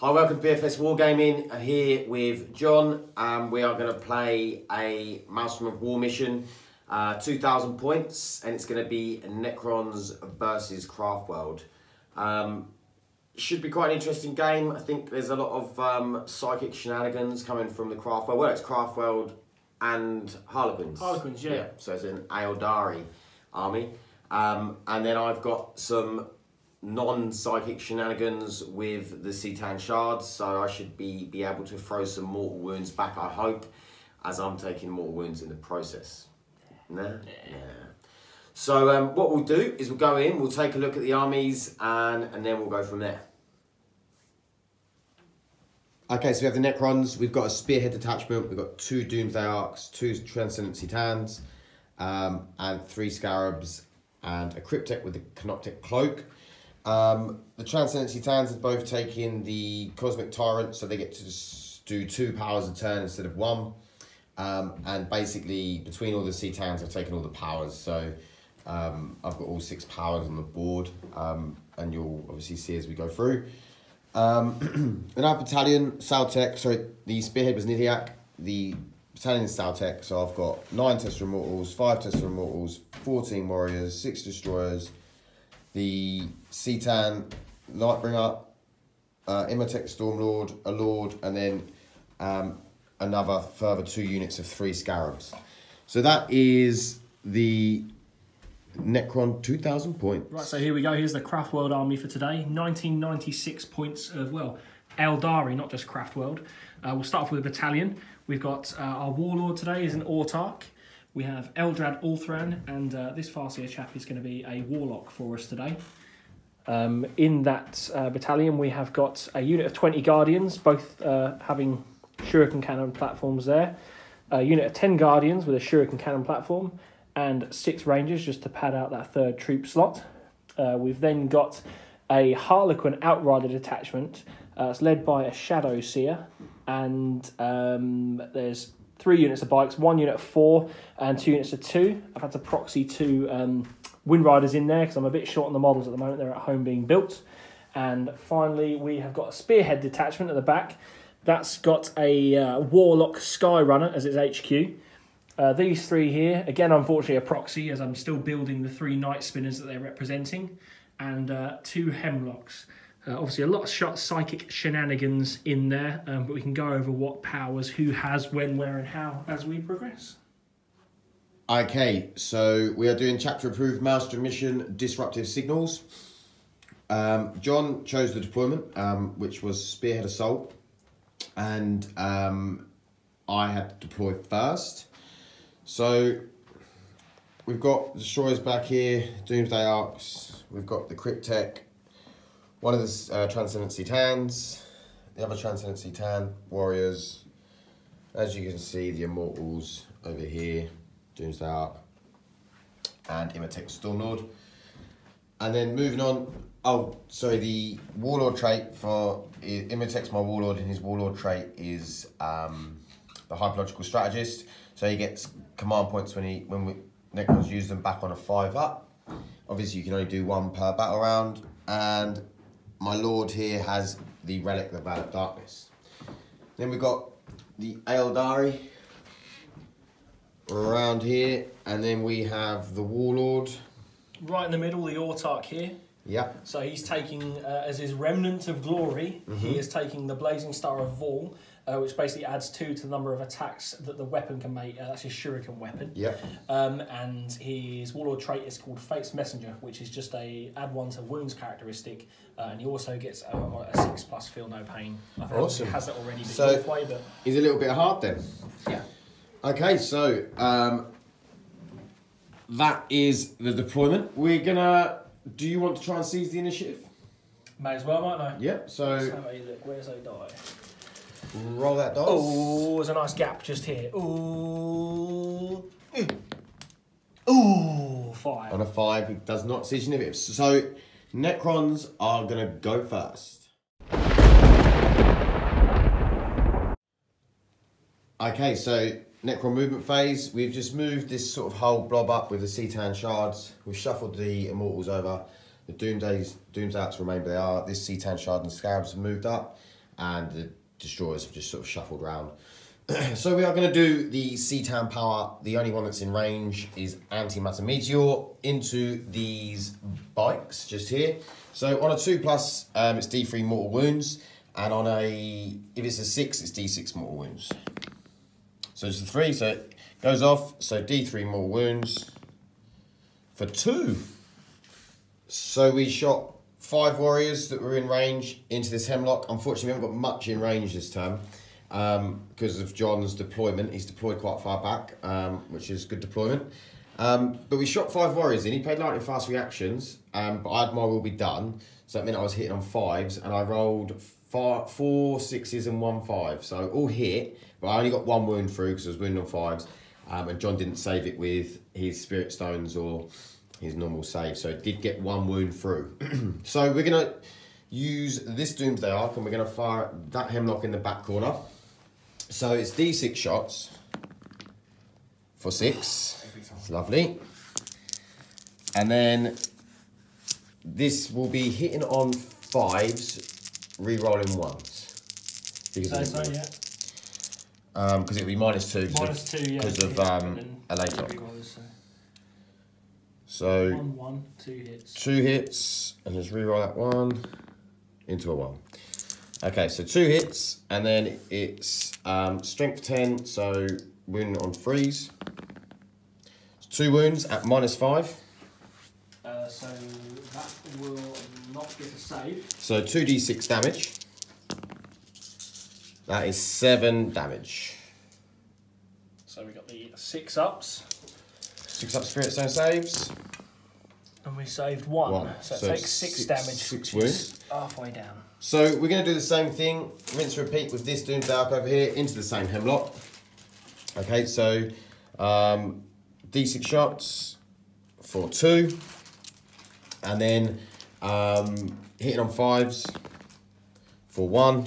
Hi, welcome to BFS Wargaming. Here with John. We are going to play a Maelstrom of War mission, 2,000 points, and it's going to be Necrons versus Craftworld. Should be quite an interesting game. I think there's a lot of psychic shenanigans coming from the Craftworld. Well, it's Craftworld and Harlequins. Harlequins, yeah. So it's an Eldar army. And then I've got some non-psychic shenanigans with the Citan shards, so I should be able to throw some mortal wounds back, I hope, as I'm taking mortal wounds in the process. Nah? Yeah. So what we'll do is we'll go in, we'll take a look at the armies, and then we'll go from there. Okay, so we have the Necrons, we've got a Spearhead detachment, we've got 2 Doomsday Arcs, 2 Transcendent Citans, and 3 Scarabs, and a Cryptek with the Canoptek Cloak. The Transcendent Citans have both taken the Cosmic Tyrant, so they get to just do 2 powers a turn instead of 1. And basically, between all the Citans, I've taken all the powers, so I've got all 6 powers on the board, and you'll obviously see as we go through. In our battalion, Saltec, so the Spearhead was Nidiak, the battalion is Saltec, so I've got 9 Tester Immortals, 5 Tester Immortals, 14 Warriors, 6 Destroyers, the Citan Lightbringer, Imhotep Stormlord, a Lord, and then another further 2 units of 3 Scarabs. So that is the Necron 2,000 points. Right, so here we go. Here's the Craftworld army for today. 1996 points of, well, Eldari, not just Craftworld. We'll start off with a battalion. We've got our Warlord today is an Autarch. We have Eldrad Ulthran, and this Farseer chap is going to be a Warlock for us today. In that battalion, we have got a unit of 20 Guardians, both having Shuriken Cannon platforms there. A unit of 10 Guardians with a Shuriken Cannon platform, and 6 Rangers just to pad out that 3rd troop slot. We've then got a Harlequin Outrider detachment. It's led by a Shadow Seer, and there's 3 units of bikes, 1 unit of 4, and 2 units of 2. I've had to proxy 2 Wind Riders in there because I'm a bit short on the models at the moment. They're at home being built. And finally, we have got a Spearhead detachment at the back. That's got a Warlock Skyrunner as its HQ. These 3 here, again, unfortunately, a proxy as I'm still building the 3 Night Spinners that they're representing, and 2 Hemlocks. Obviously, a lot of psychic shenanigans in there, but we can go over what powers, who has, when, where, and how as we progress. Okay, so we are doing chapter approved Maelstrom mission, Disruptive Signals. John chose the deployment, which was Spearhead Assault, and I had to deploy first. So we've got Destroyers back here, Doomsday Arcs, we've got the Cryptek, one of the Transcendent Citans, the other Transcendent Citan, Warriors. As you can see, the Immortals over here, Doomsday Arc, and Imhotep Stormlord. And then moving on, oh, sorry, the Warlord trait for Imhotep's my Warlord, and his Warlord trait is the Hypological Strategist. So he gets command points when Necrons use them back on a 5-up. Obviously, you can only do 1 per battle round, and my Lord here has the Relic, the Veil of Darkness. Then we've got the Eldari around here, and then we have the Warlord. Right in the middle, the Autarch here. Yep. So he's taking, as his Remnant of Glory, he is taking the Blazing Star of Vol, which basically adds 2 to the number of attacks that the weapon can make. That's his Shuriken weapon. Yep. And his Warlord trait is called Fate's Messenger, which is just a add 1 to wounds characteristic, and he also gets a 6+ feel no pain. I think awesome. He has it already, so but he's a little bit hard then. Yeah. Okay, so that is the deployment. We're gonna. Do you want to try and seize the initiative? May as well, might I? Yep. So let's have a look. Where's a die? Roll that dice. Oh, there's a nice gap just here. Ooh. Ooh, 5. On a 5, it does not seize initiative. So Necrons are gonna go first. Okay, so Necron movement phase. We've just moved this sort of whole blob up with the Citan shards. We've shuffled the Immortals over. The Doomsday Arcs remain where they are. This Citan shard and Scarabs have moved up. and the destroyers have just sort of shuffled around. So we are going to do the Sea-Town power. The only one that's in range is Antimatter Meteor into these bikes just here. So on a 2+, it's D3 mortal wounds, and on a, if it's a 6, it's D6 mortal wounds. So it's a 3, so it goes off. So D3 mortal wounds for 2. So we shot 5 warriors that were in range into this hemlock. Unfortunately, we haven't got much in range this term. Because of John's deployment. He's deployed quite far back, which is good deployment. But we shot 5 warriors in. He played lightning fast reactions, but I had my will be done. So that meant I was hitting on 5s, and I rolled 4 6s and 1 5. So all hit, but I only got 1 wound through because I was wounded on 5s. And John didn't save it with his spirit stones or his normal save. So it did get 1 wound through. So we're going to use this Doomsday Arc, and we're going to fire that hemlock in the back corner. So it's D6 shots for 6. It's lovely. And then this will be hitting on 5s, re-rolling 1s. Because it'll be -2. Because of a late lock. So 1, 2 hits. 2 hits, and just re-roll that 1 into a 1. Okay, so 2 hits, and then it's strength 10, so wound on 3s. 2 wounds at -5. So that will not get a save. So 2d6 damage. That is 7 damage. So we got the 6 ups. 6 up spirit stone saves. And we saved 1. So it takes 6 damage. 6 wounds. Halfway down. So we're going to do the same thing, rinse and repeat with this Doomsday Arc over here into the same hemlock. Okay, so D6 shots for 2, and then hitting on 5s for 1,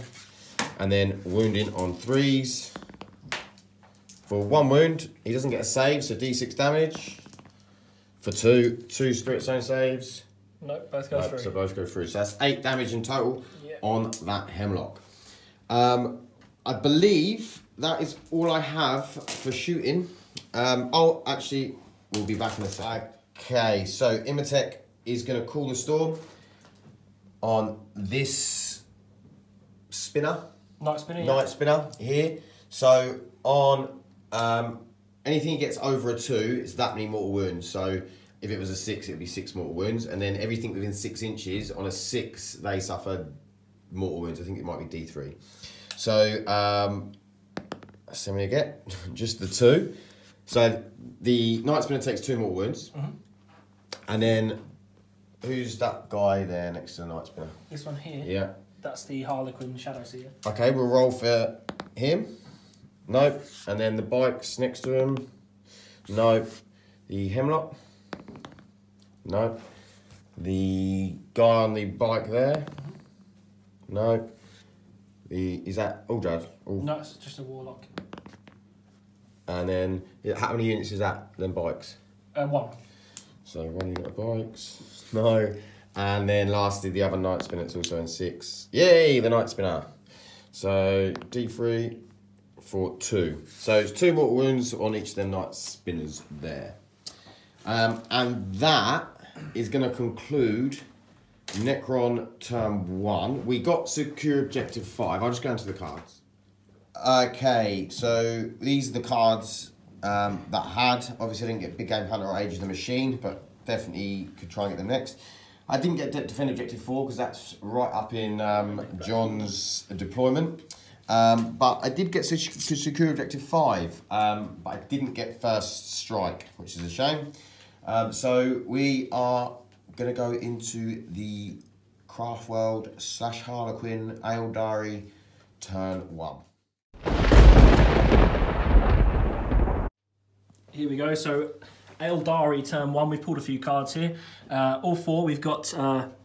and then wounding on 3s for 1 wound. He doesn't get a save, so D6 damage for 2 spirit stone saves. Nope, both go through. So both go through. So that's 8 damage in total on that hemlock. I believe that is all I have for shooting. Oh, actually, we'll be back in a sec. Okay, so Imatech is going to call the storm on this spinner. Night spinner, yeah. Night spinner here. So on anything that gets over a 2, it's that many mortal wounds. So if it was a 6, it would be 6 mortal wounds. And then everything within 6 inches, on a 6, they suffer mortal wounds. I think it might be D3. So, that's how many I get. Just the 2. So the Night Spinner takes 2 mortal wounds. And then, who's that guy there next to the Night Spinner? This one here? Yeah. That's the Harlequin Shadow Seer. Okay, we'll roll for him. Nope. And then the bikes next to him. Nope. The Hemlock. Nope. The guy on the bike there. Nope. Is that Eldar? No, it's just a Warlock. And then, how many units is that, then bikes? 1. So 1 unit of bikes. No. And then lastly, the other Night Spinner, it's also in 6. Yay, the Night Spinner. So D3 for 2. So it's 2 mortal wounds on each of them Night Spinners there. And that is going to conclude Necron turn 1. We got secure objective 5. I'll just go into the cards. Okay, so these are the cards that I had. Obviously I didn't get Big Game Hunter or Age of the Machine, but definitely could try and get them next. I didn't get Defend Objective 4 because that's right up in John's deployment. But I did get secure Objective 5, but I didn't get First Strike, which is a shame. So we are going to go into the Craftworld / Harlequin Eldar turn 1. Here we go. So Eldari turn 1. We've pulled a few cards here. All 4. We've got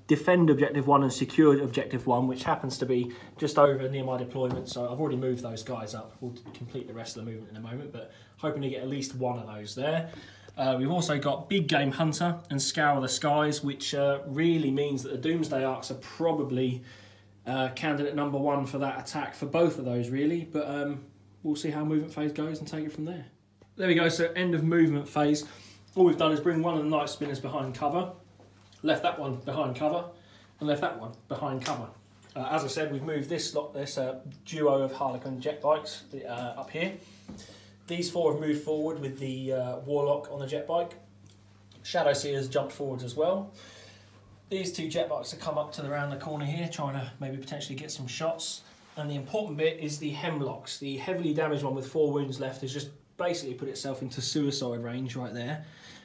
Defend Objective 1 and Secure Objective 1, which happens to be just over near my deployment. So I've already moved those guys up. We'll complete the rest of the movement in a moment, but hoping to get at least one of those there. We've also got Big Game Hunter and Scour the Skies, which really means that the Doomsday Arcs are probably candidate number 1 for that attack for both of those, really. But we'll see how movement phase goes and take it from there. There we go, so end of movement phase. All we've done is bring one of the Night Spinners behind cover, left that one behind cover, and left that one behind cover. As I said, we've moved this duo of Harlequin jet bikes up here. These 4 have moved forward with the Warlock on the jet bike. Shadow Seer's jumped forwards as well. These 2 jet bikes have come up to around the corner here, trying to maybe potentially get some shots. And the important bit is the Hemlocks. The heavily damaged one with 4 wounds left has just basically put itself into suicide range right there.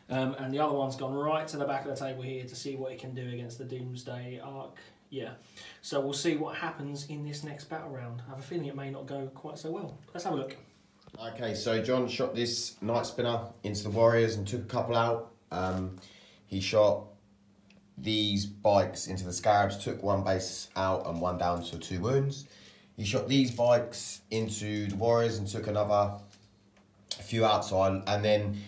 And the other one's gone right to the back of the table here to see what it can do against the Doomsday Ark. Yeah, so we'll see what happens in this next battle round. I have a feeling it may not go quite so well. Let's have a look. Okay, so John shot this Night Spinner into the Warriors and took a couple out. He shot these bikes into the Scarabs, took 1 base out and 1 down to 2 wounds. He shot these bikes into the Warriors and took another few outside, and then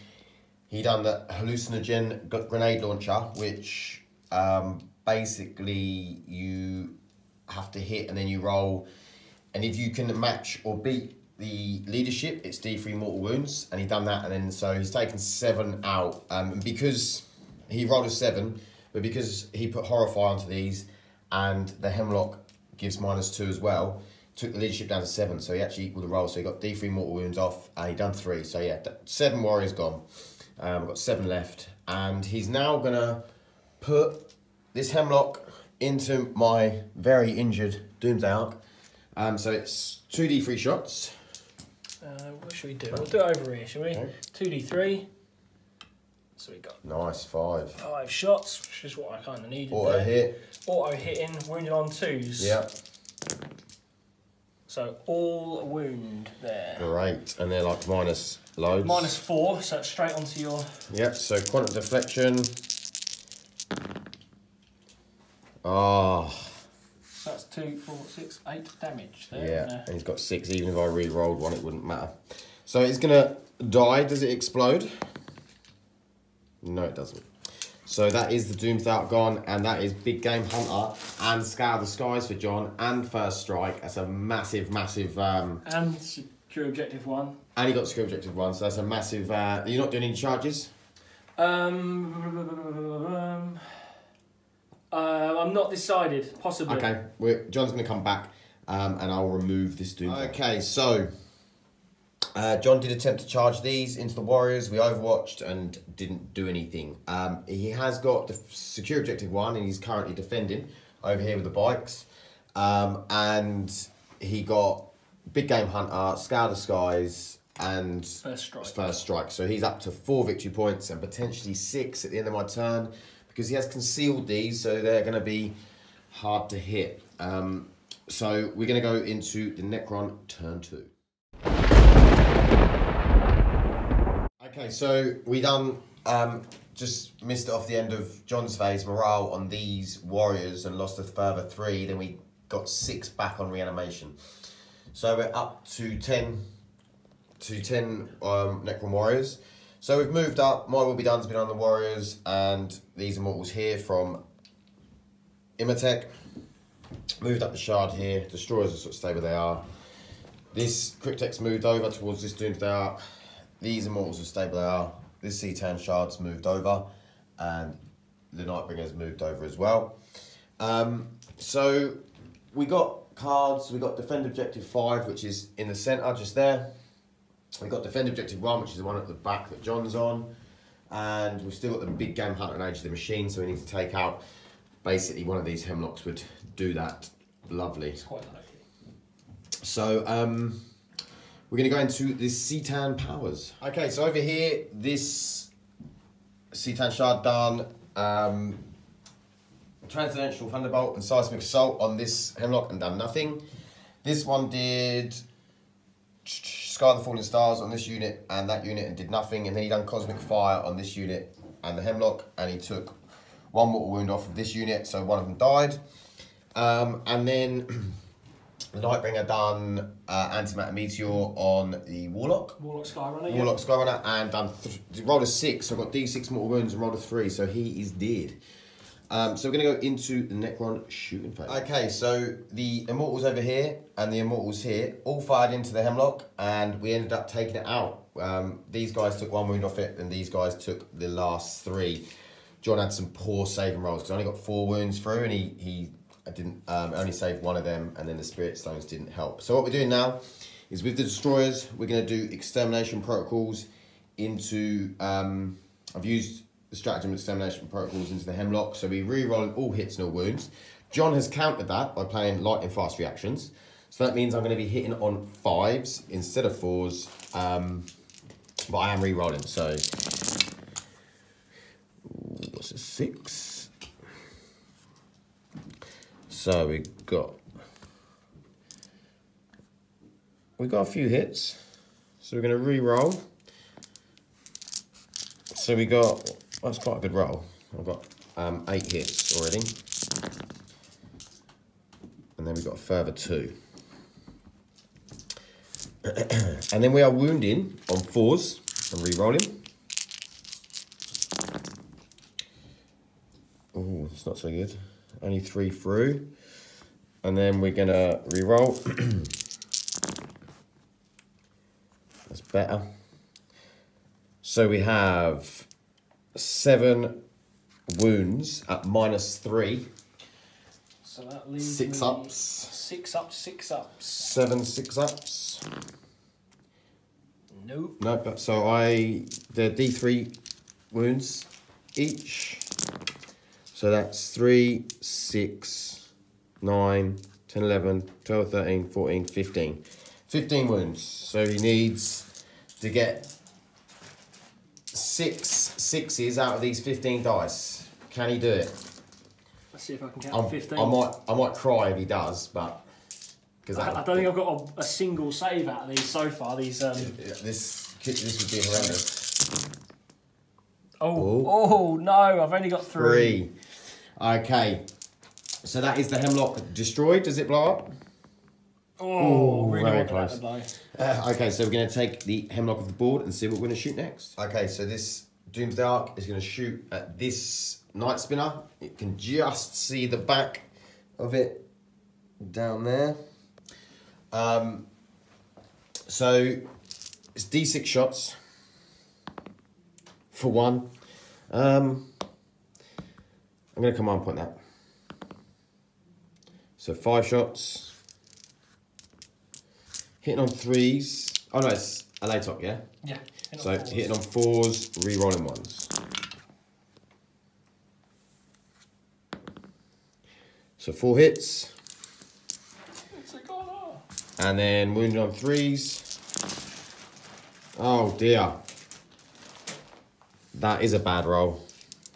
he done the hallucinogen grenade launcher, which basically you have to hit and then you roll, and if you can match or beat the leadership, it's D3 mortal wounds, and he done that, and then so he's taken 7 out, and because he rolled a 7, but because he put Horrify onto these and the Hemlock gives -2 as well, took the leadership down to 7, so he actually equaled the roll, so he got D3 mortal wounds off, and he done 3, so yeah, 7 warriors gone. We've got 7 left, and he's now gonna put this Hemlock into my very injured Doomsday Ark. So it's 2d3 shots. What should we do? We'll do it over here, shall we? Okay. 2d3. So we got nice 5. 5 shots, which is what I kind of needed. Auto hit. Auto hitting, wounded on 2s. Yeah. So all wound there. Great, and they're like minus loads. -4, so it's straight onto your. Yep. So quantum deflection. Oh. So that's 2, 4, 6, 8 damage there. Yeah, and he's got 6. Even if I re-rolled 1, it wouldn't matter. So it's gonna die. Does it explode? No, it doesn't. So that is the Doomsday Ark gone, and that is Big Game Hunter and Scour the Skies for John and First Strike. That's a massive, massive. And Secure Objective 1. And he got Secure Objective 1, so that's a massive. You're not doing any charges? I'm not decided. Possibly. Okay, John's going to come back, and I'll remove this Doomsday. Okay, so John did attempt to charge these into the Warriors. We overwatched and didn't do anything. He has got the Secure Objective 1, and he's currently defending over here with the bikes. And he got Big Game Hunter, Scour the Skies, and First Strike. So he's up to 4 victory points and potentially 6 at the end of my turn, because he has concealed these, so they're going to be hard to hit. So we're going to go into the Necron turn 2. Okay, so we done, just missed it off the end of John's phase, morale on these Warriors, and lost a further 3, then we got 6 back on reanimation. So we're up to 10 Necron Warriors. So we've moved up. My Will Be Done's been on the Warriors, and these Immortals here from Imatech. Moved up the Shard here. Destroyers are sort of stay where they are. This Cryptek's moved over towards this Doomsday Ark. These Immortals are stay where they are. This C10 Shard's moved over, and the Nightbringer's moved over as well. So we got cards. We got Defend Objective 5, which is in the centre just there. We've got Defend Objective 1, which is the one at the back that John's on. And we've still got the Big Game Hunter and Age of the Machine, so we need to take out, basically one of these Hemlocks would do that. Lovely. It's quite likely. So we're going to go into the C10 powers. Okay, so over here, this C10 Shard done Transcendental Thunderbolt and Seismic Assault on this Hemlock and done nothing. This one did Sky the Falling Stars on this unit and that unit and did nothing, and then he done Cosmic Fire on this unit and the Hemlock, and he took 1 mortal wound off of this unit, so one of them died. And then the Nightbringer done Antimatter Meteor on the Warlock. Warlock Skyrunner, yeah. Warlock Skyrunner, and done rolled a 6, so I got D6 mortal wounds and rolled a 3, so he is dead. So we're going to go into the Necron shooting phase. Okay, so the Immortals over here and the Immortals here all fired into the Hemlock, and we ended up taking it out. These guys took 1 wound off it, and these guys took the last 3. John had some poor saving rolls because I only got 4 wounds through, and he didn't only saved 1 of them, and then the Spirit Stones didn't help. So what we're doing now is with the Destroyers, we're going to do extermination protocols into... I've used the stratagem extermination protocols into the Hemlock, so we re-rolling all hits and all wounds. John has countered that by playing lightning fast reactions, so that means I'm going to be hitting on 5s instead of 4s, but I am re-rolling. So what's a 6? So we got a few hits, so we're going to re-roll. So we got, that's quite a good roll. I've got 8 hits already. And then we've got a further 2. And then we are wounding on 4s and re-rolling. Oh, that's not so good. Only 3 through. And then we're gonna re-roll. That's better. So we have 7 wounds at -3. So that leaves 6 ups. 6 ups, 6 ups. 7 6-ups. Nope. Nope. So the D3 wounds each. So that's 3, 6, 9, 10, 11, 12, 13, 14, 15. 15 wounds. So he needs to get 6 6s out of these 15 dice. Can he do it? Let's see if I can count 15. I might cry if he does, but because I don't think I've got a single save out of these so far. These this would be horrendous. Oh no! I've only got 3. Okay, so that is the Hemlock destroyed. Does it blow up? Oh, really very wanted close. that to blow. Okay, so we're going to take the Hemlock off the board and see what we're going to shoot next. Okay, so this Doomsday Ark is going to shoot at this Night Spinner. You can just see the back of it down there. So it's D6 shots for 1. I'm going to command point that. So 5 shots. Hitting on 3s. Oh no, it's a lay top, yeah? Yeah. So hitting on 4s, re-rolling 1s. So 4 hits. It's a goner. And then wounded on 3s. Oh dear. That is a bad roll.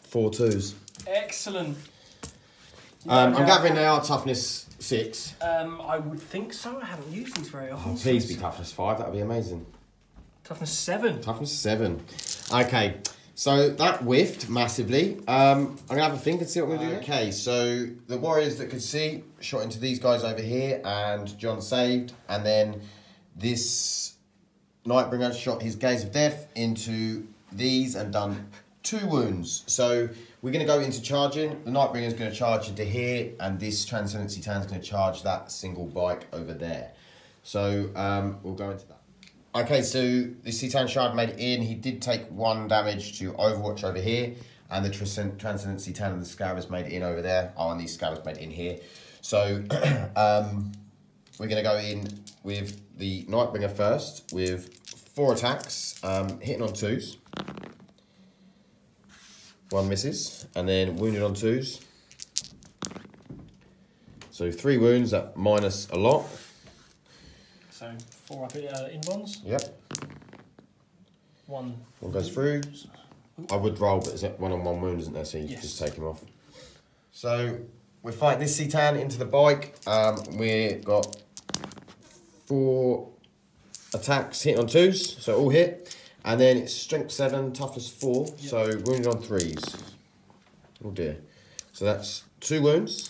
4 2s. Excellent. I'm gathering they are toughness 6. I would think so. I haven't used these very often. Oh, please be toughness 5. That would be amazing. Toughness 7. Toughness 7. Okay, so that whiffed massively. I'm going to have a think and see what we're going to do. Okay, so the warriors that could see shot into these guys over here, and John saved. And then this Nightbringer shot his Gaze of Death into these and done 2 wounds. So we're going to go into charging. The Nightbringer is going to charge into here, and this Transcendency Tan is going to charge that single bike over there. So we'll go into that. Okay, so the Citan Shard made it in. He did take 1 damage to Overwatch over here, and the Transcendency Tan and the Scabbers made it in over there. Oh, and these Scabbers made it in here. So we're going to go in with the Nightbringer first with 4 attacks, hitting on 2s. 1 misses, and then wounded on 2s. So 3 wounds at minus a lot. So 4 up in ones. Yep. 1 goes through. I would roll, but there's 1-on-1 wound, isn't there? So you Yes. just take him off. So we're fighting this Citan into the bike. We've got 4 attacks hitting on 2s, so all hit. And then it's strength 7, toughness 4, yep. So wounded on 3s. Oh dear. So that's 2 wounds.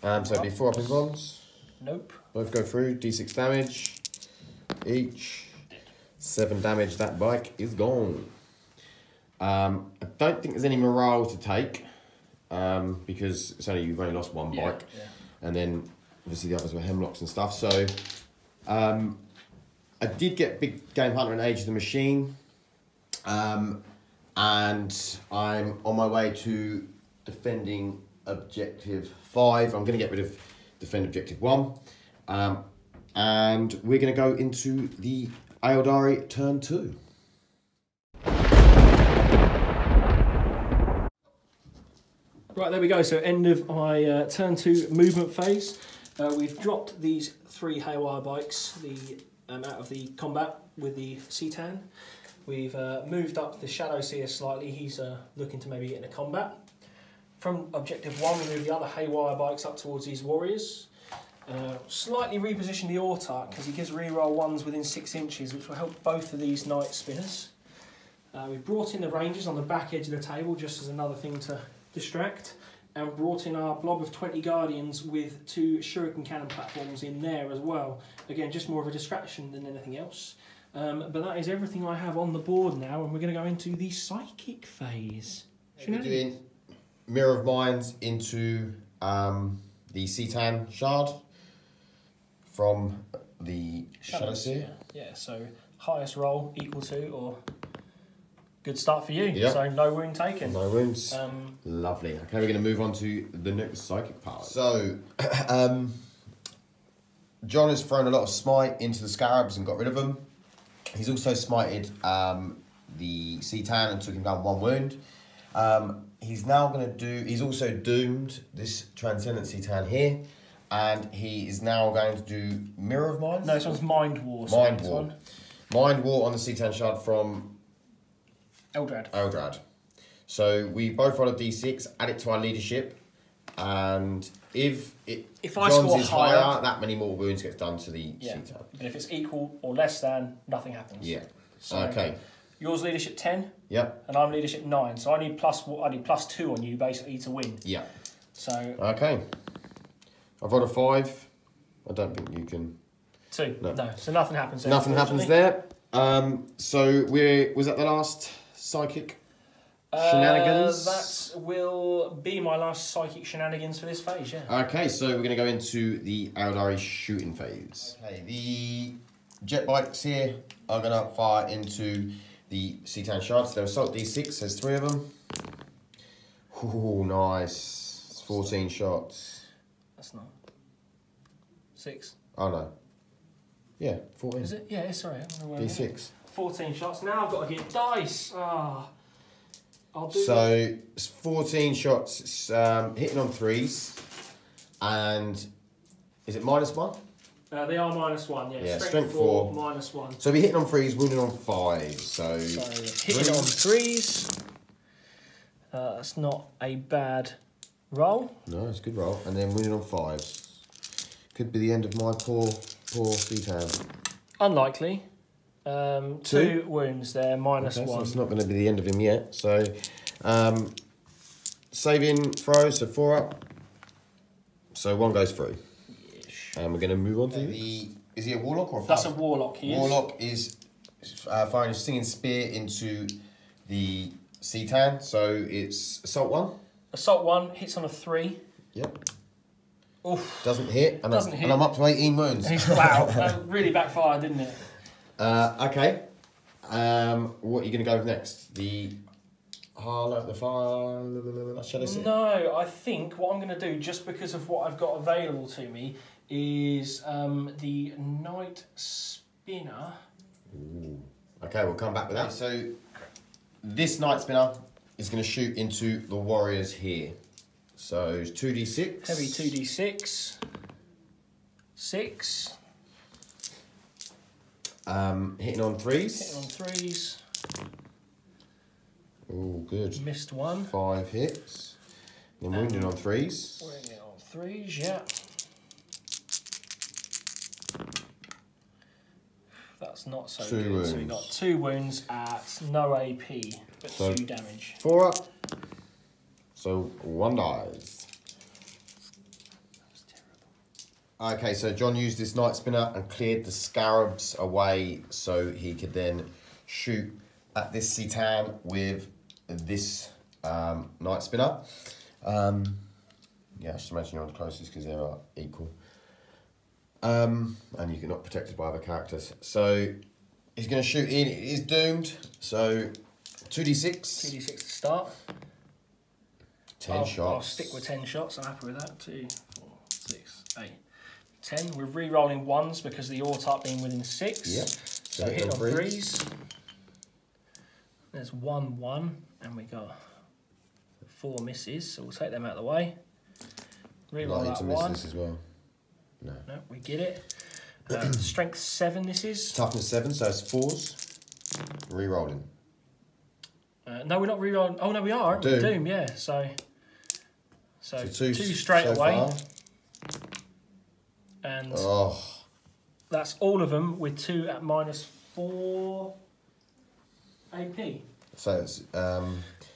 So it'd be 4 up in bonds. Nope. Both go through, d6 damage each. 7 damage, that bike is gone. I don't think there's any morale to take. because you've only lost one bike, and then obviously the others were hemlocks and stuff. So I did get Big Game Hunter and Age of the Machine, and I'm on my way to defending Objective 5. I'm going to get rid of Defend Objective 1, and we're going to go into the Eldari turn 2. Right, there we go. So end of my turn 2 movement phase. We've dropped these 3 haywire bikes out of the combat with the Citan. We've moved up the Shadow Seer slightly. He's looking to maybe get into combat. From Objective 1, we moved the other haywire bikes up towards these warriors. Slightly repositioned the Autarch because he gives reroll 1s within 6 inches, which will help both of these Night Spinners. We've brought in the Rangers on the back edge of the table just as another thing to distract, and brought in our blob of 20 Guardians with 2 Shuriken Cannon platforms in there as well. Again, just more of a distraction than anything else. But that is everything I have on the board now, and we're going to go into the Psychic phase. We're doing Mirror of Minds into the Citan Shard from the Shadow Seer. Yeah, so highest roll equal to, or good start for you. Yep. So no wound taken. No wounds. Lovely. Okay, we're going to move on to the next Psychic part. So, John has thrown a lot of smite into the Scarabs and got rid of them. He's also smited the Citan and took him down 1 wound. He's now going to do... He's also doomed this Transcendent Citan here. And he is now going to do Mirror of Minds? No, this one's Mind War. Mind War. Mind War on the Citan Shard from... Eldrad. So we both roll a d6, add it to our leadership. And if I John's score is higher, that many more wounds gets done to the Citan. But if it's equal or less than, nothing happens. Yeah. So okay. Yours leadership 10. Yep. And I'm leadership 9. So I need plus 2 on you basically to win. Yeah. So. Okay. I've rolled a 5. I don't think you can. 2. No. So nothing happens there. Nothing happens there. So was that the last Psychic shenanigans? That will be my last Psychic shenanigans for this phase, yeah. Okay, so we're going to go into the Eldari shooting phase. Okay, the jet bikes here are going to fire into the Citan Shards. They're Assault D6, there's 3 of them. Ooh, nice. It's 14 shots. That's not. 6. Oh, no. Yeah, 14. Is it? Yeah, sorry. D6. 14 shots. Now I've got to get dice. I'll do so it's 14 shots. It's hitting on 3s, and is it -1? They are -1. Yeah. Strength 4 -1. So we're hitting on 3s, wounding on 5. So hitting on 3s. That's not a bad roll. No, it's a good roll, and then wounding on 5s. Could be the end of my poor Citan. Unlikely. 2 wounds there, -1. So it's not going to be the end of him yet. So, saving throws, so 4 up. So 1 goes through. Yes. And we're going to move on to the... Is he a Warlock or a... That's a Warlock, Warlock is firing a Stinging Spear into the Citan. So it's Assault 1. Assault 1 hits on a 3. Yep. Oof. Doesn't hit. And I'm up to 18 wounds. Wow, that really backfired, didn't it? Okay. What are you going to go with next? The Shadow Seer? No, I think what I'm going to do, just because of what I've got available to me, is the Night Spinner. Ooh. Okay, we'll come back with that. So this Night Spinner is going to shoot into the warriors here. So it's 2d6. Heavy 2d6. 6. Hitting on 3s. Hitting on 3s. Oh, good. Missed 1. 5 hits. Then wounded on 3s. Wounded on 3s, yeah. That's not so good. Wounds. So we got 2 wounds at no AP, but so 2 damage. 4 up. So 1 dies. Okay, so John used this Night Spinner and cleared the Scarabs away so he could then shoot at this Citan with this Night Spinner. Yeah, just imagine you're on the closest because they are equal. And you're not protected by other characters. So he's going to shoot in. It is doomed. So 2d6. 2d6 to start. 10 shots. I'll stick with 10 shots. I'm happy with that. 2, 4, 6, 8, 10. We're re-rolling ones because of the autark being within 6. Yep. So hit on threes. There's 1, 1, and we got 4 misses. So we'll take them out of the way. Re-roll that one. Misses as well. No, we get it. Strength 7. This is toughness 7, so it's 4s. Re-rolling. No, we're not re-rolling. Oh no, we are. Doom. Doom, yeah. So two straight so away. Far. And that's all of them with 2 at -4 AP. So it's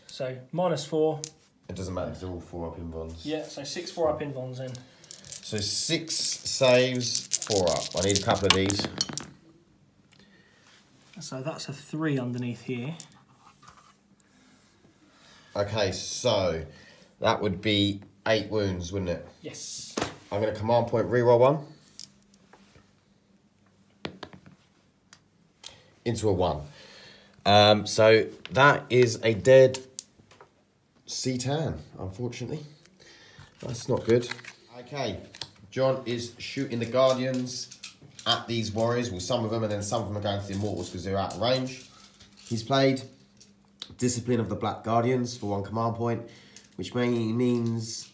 So -4. it doesn't matter. They're all 4 up invons. Yeah. So 6 4-up invons then. So 6 saves, 4 up. I need a couple of these. So that's a 3 underneath here. Okay, so that would be 8 wounds, wouldn't it? Yes. I'm going to command point reroll 1 into a 1. So that is a dead Cetan, unfortunately. That's not good. Okay, John is shooting the Guardians at these warriors. Well, some of them, and then some of them are going to the Immortals because they're out of range. He's played Discipline of the Black Guardians for 1 command point, which means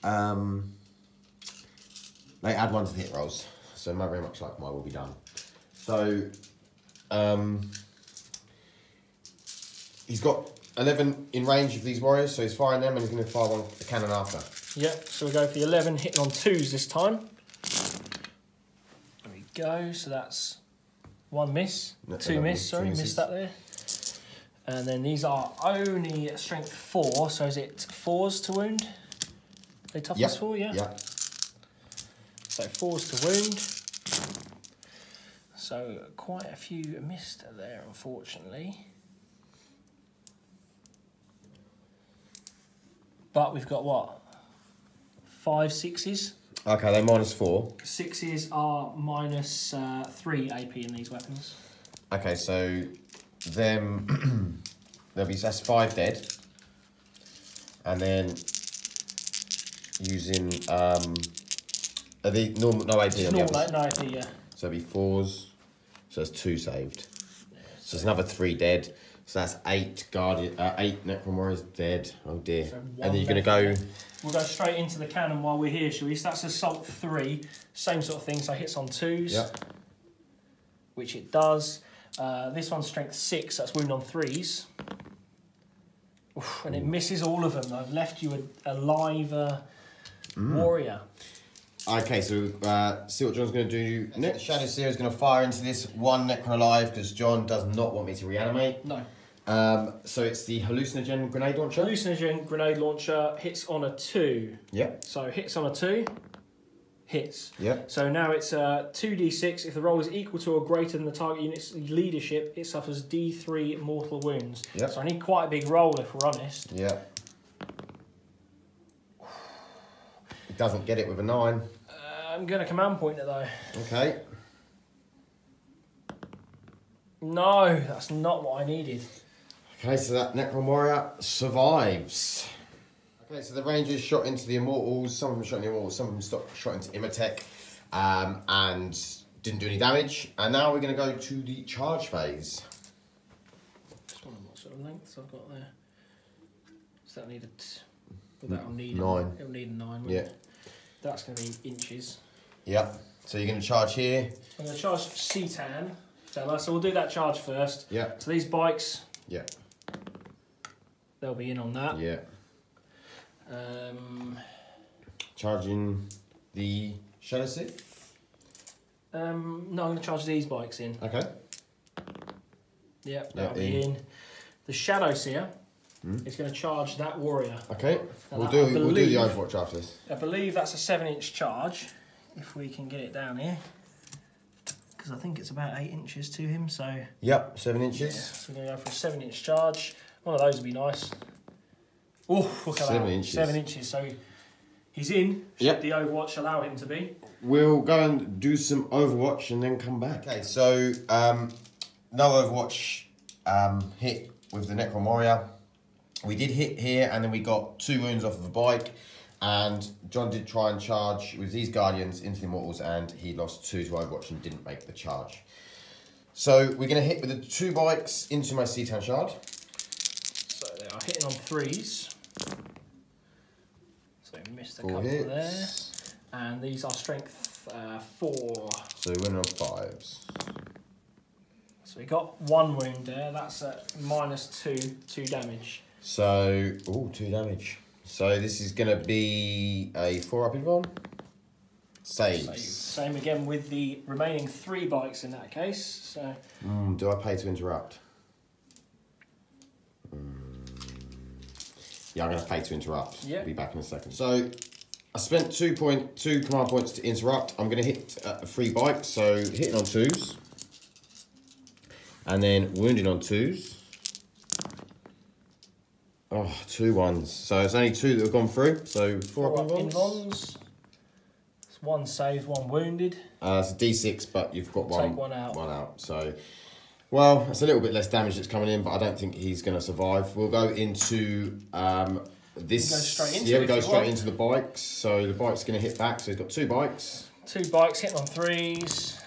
they add 1 to the hit rolls. So very much like mine will be done. So he's got 11 in range of these warriors, so he's firing them and he's going to fire a cannon after. Yep, so we go for the 11, hitting on 2s this time. There we go, so that's 1 miss, No, 2 miss, sorry, misses. missed that there. And then these are only strength 4, so is it 4s to wound? They toughness 4, yeah? Yeah. So 4s to wound. So quite a few missed there, unfortunately. But we've got what? 5 6s? Okay, they're -4. 6s are -3 AP in these weapons. Okay, so them that's 5 dead. And then using are the normal no AP on the others? No AP, yeah. So it'd be 4s. So that's 2 saved. So it's another 3 dead. So that's 8 Guardian 8 Necron warriors dead. Oh dear. So and then you're gonna go We'll go straight into the cannon while we're here, shall we? So that's assault 3, same sort of thing, so hits on 2s. Yep. Which it does. This one's strength 6, that's wound on 3s. Oof, and it misses all of them. I've left you a live warrior. Okay, so see what John's going to do next. Shadow Seer is going to fire into this 1 Necron alive because John does not want me to reanimate. No. So it's the Hallucinogen Grenade Launcher. Hallucinogen Grenade Launcher hits on a 2. Yep. So hits on a 2, hits. Yep. So now it's 2d6. If the roll is equal to or greater than the target unit's leadership, it suffers d3 mortal wounds. Yep. So I need quite a big roll if we're honest. Yep. It doesn't get it with a 9. I'm going to command point it though. Okay. No, that's not what I needed. Okay, so that Necron Warrior survives. Okay, so the Rangers shot into the Immortals. Some of them shot into the Immortals, some of them shot into Imatech and didn't do any damage. And now we're going to go to the charge phase. Just wondering what sort of lengths I've got there. So that needed... Well, that'll need 9. It'll need a 9. Yeah. That's going to be inches. Yep. So you're going to charge here. I'm going to charge Cetan, fella. So we'll do that charge first. Yeah. So these bikes, Yeah. they'll be in on that. Yeah. Charging the Shadow Seer. No, I'm going to charge these bikes in. Okay. Yep, that'll be in. The Shadow Seer is going to charge that warrior. Okay. Now We'll that, do the Overwatch after this. I believe that's a 7-inch charge, if we can get it down here. Because I think it's about 8 inches to him, so... Yep, 7 inches. Yeah, so we're going to go for a 7-inch charge. One of those would be nice. Oh, look at 7 that. inches. 7 inches. So he's in. Should Yep. the Overwatch allow him to be? We'll go and do some Overwatch and then come back. Okay, so no Overwatch hit with the Necron Warrior. We did hit here, and then we got 2 wounds off of a bike. And John did try and charge with these Guardians into the Immortals, and he lost 2 to Overwatch and didn't make the charge. So we're going to hit with the 2 bikes into my C10 shard. So they are hitting on 3s. So we missed a 4 couple hits. there. And these are strength 4. So we're winning on 5s. So we got 1 wound there. That's at -2 damage. So, 2 damage. So this is going to be a 4-up in one. Saves. Same again with the remaining 3 bikes in that case. So do I pay to interrupt? Yeah, I'm going to pay to interrupt. Yeah. I'll be back in a second. So I spent 2 command points to interrupt. I'm going to hit a 3 bike, so hitting on 2s. And then wounding on 2s. Oh, 2 1s. So it's only 2 that have gone through. So 4 up in ones. It's 1 saved, 1 wounded. It's a D6, but you've got one. Take 1 out. 1 out. So, well, it's a little bit less damage that's coming in, but I don't think he's going to survive. We'll go into this. Go straight into yeah, it we go if you straight want. into the bikes. So the bike's going to hit back. So he's got 2 bikes. 2 bikes hitting on 3s.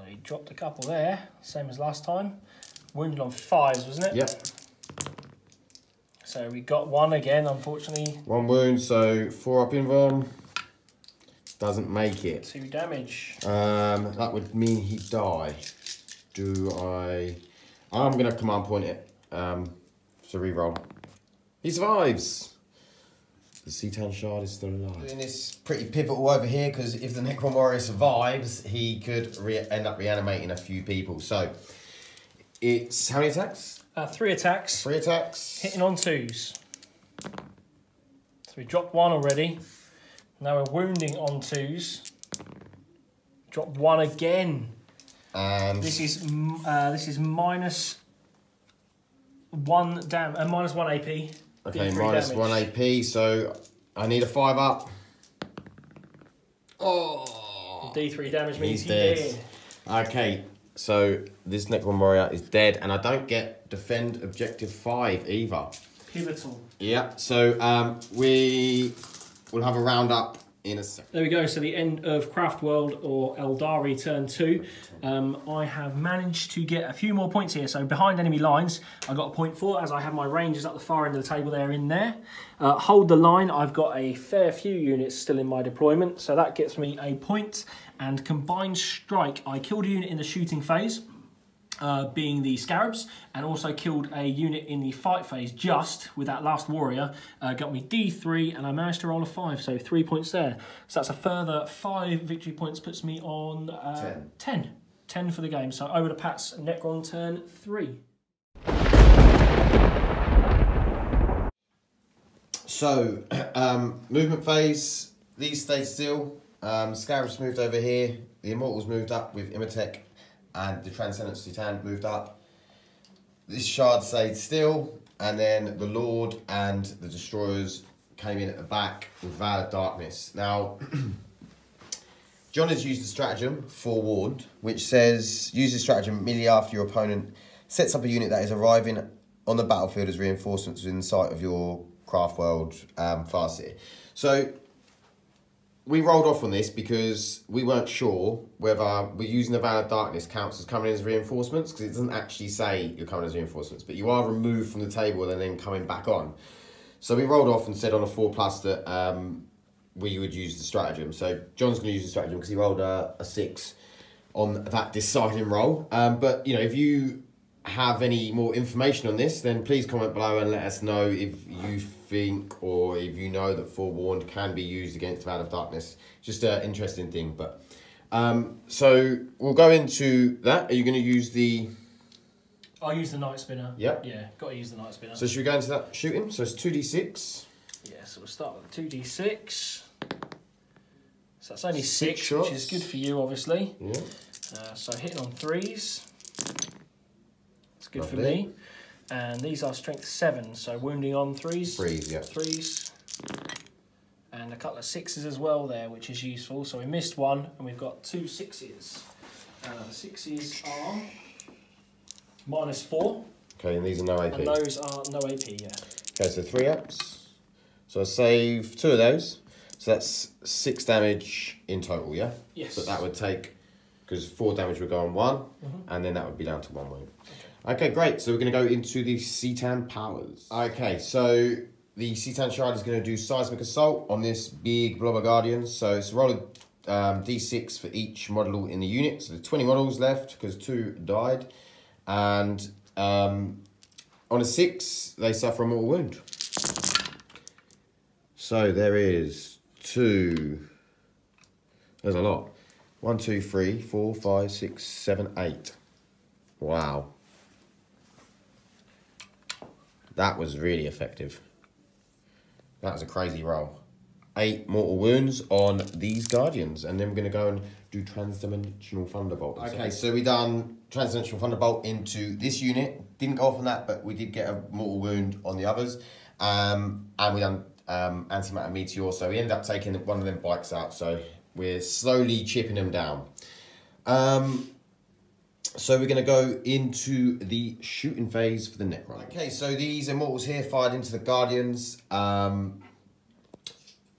He dropped a couple there, same as last time. Wounded on 5s, wasn't it? Yep. So we got 1 again, unfortunately. 1 wound, so 4 up in one. Doesn't make it. 2 damage. That would mean he'd die. I'm going to command point it. So reroll. He survives. The C10 shard is still alive. And it's pretty pivotal over here because if the Necron Warrior survives, he could end up reanimating a few people. So it's how many attacks? 3 attacks. 3 attacks. Hitting on 2s. So we dropped 1 already. Now we're wounding on 2s. Dropped 1 again. And This is minus 1 minus 1 AP. okay, D3 minus damage. 1 AP. So I need a 5 up. Oh, D3 damage means he's dead. dead. Okay, so this Necron Warrior is dead, and I don't get defend objective 5 either. Pivotal. Yeah, so we will have a roundup in a second. There we go, so the end of Craftworld or Eldari turn 2. I have managed to get a few more points here. So behind enemy lines, I got a point 4 as I have my rangers at the far end of the table there in there. Hold the line, I've got a fair few units still in my deployment, so that gets me a point. And combined strike, I killed a unit in the shooting phase, being the Scarabs, and also killed a unit in the fight phase just with that last warrior. Got me D3 and I managed to roll a 5, so 3 points there. So that's a further 5 victory points, puts me on 10 for the game. So over to Pat's Necron turn 3. So, movement phase, these stay still. Scarabs moved over here, the Immortals moved up with Imatech, and the Transcendent Titan moved up. This shard stayed still, and then the Lord and the Destroyers came in at the back with Veil of Darkness. Now, John has used the stratagem, Forewarned, which says, use the stratagem immediately after your opponent sets up a unit that is arriving on the battlefield as reinforcements within sight of your Craftworld Farseer. So, we rolled off on this because we weren't sure whether we're using the Veil of Darkness counts as coming in as reinforcements, because it doesn't actually say you're coming as reinforcements, but you are removed from the table and then coming back on. So we rolled off and said on a 4+ that we would use the stratagem. So John's going to use the stratagem because he rolled a 6 on that deciding roll. But you know, if you have any more information on this, then please comment below and let us know if you think or if you know that Forewarned can be used against Veil of Darkness. Just an interesting thing. But so we'll go into that. Are you going to use the... I'll use the Night Spinner. Yep. Yeah, got to use the Night Spinner. So should we go into that shooting? So it's 2d6. Yeah, so we'll start with the 2d6. So that's only 6 shots. which is good for you, obviously. Yeah. So hitting on 3s. It's good for Lovely. me. And these are strength 7, so wounding on 3s. 3s, yeah. 3s. And a couple of 6s as well there, which is useful. So we missed 1, and we've got 2 6s. 6s are -4. Okay, and these are no AP. And those are no AP, yeah. Okay, so 3 ups. So I save 2 of those. So that's 6 damage in total, yeah? Yes. But that would take, because 4 damage would go on 1, and then that would be down to 1 wound. Okay, great. So we're going to go into the Cetan powers. Okay, so the Cetan Shard is going to do Seismic Assault on this big blob of Guardians. So it's a roll of D6 for each model in the unit. So there's 20 models left because 2 died. And on a 6, they suffer a mortal wound. So there is 2. There's a lot. 1, 2, 3, 4, 5, 6, 7, 8. Wow. That was really effective. That was a crazy roll. 8 mortal wounds on these Guardians. And then we're going to go and do Transdimensional Thunderbolt. Okay, so we done Transdimensional Thunderbolt into this unit. Didn't go off on that, but we did get a mortal wound on the others. And we done Antimatter Meteor. So we ended up taking one of them bikes out. So we're slowly chipping them down. So we're going to go into the shooting phase for the Necrons. Okay, so these Immortals here fired into the Guardians.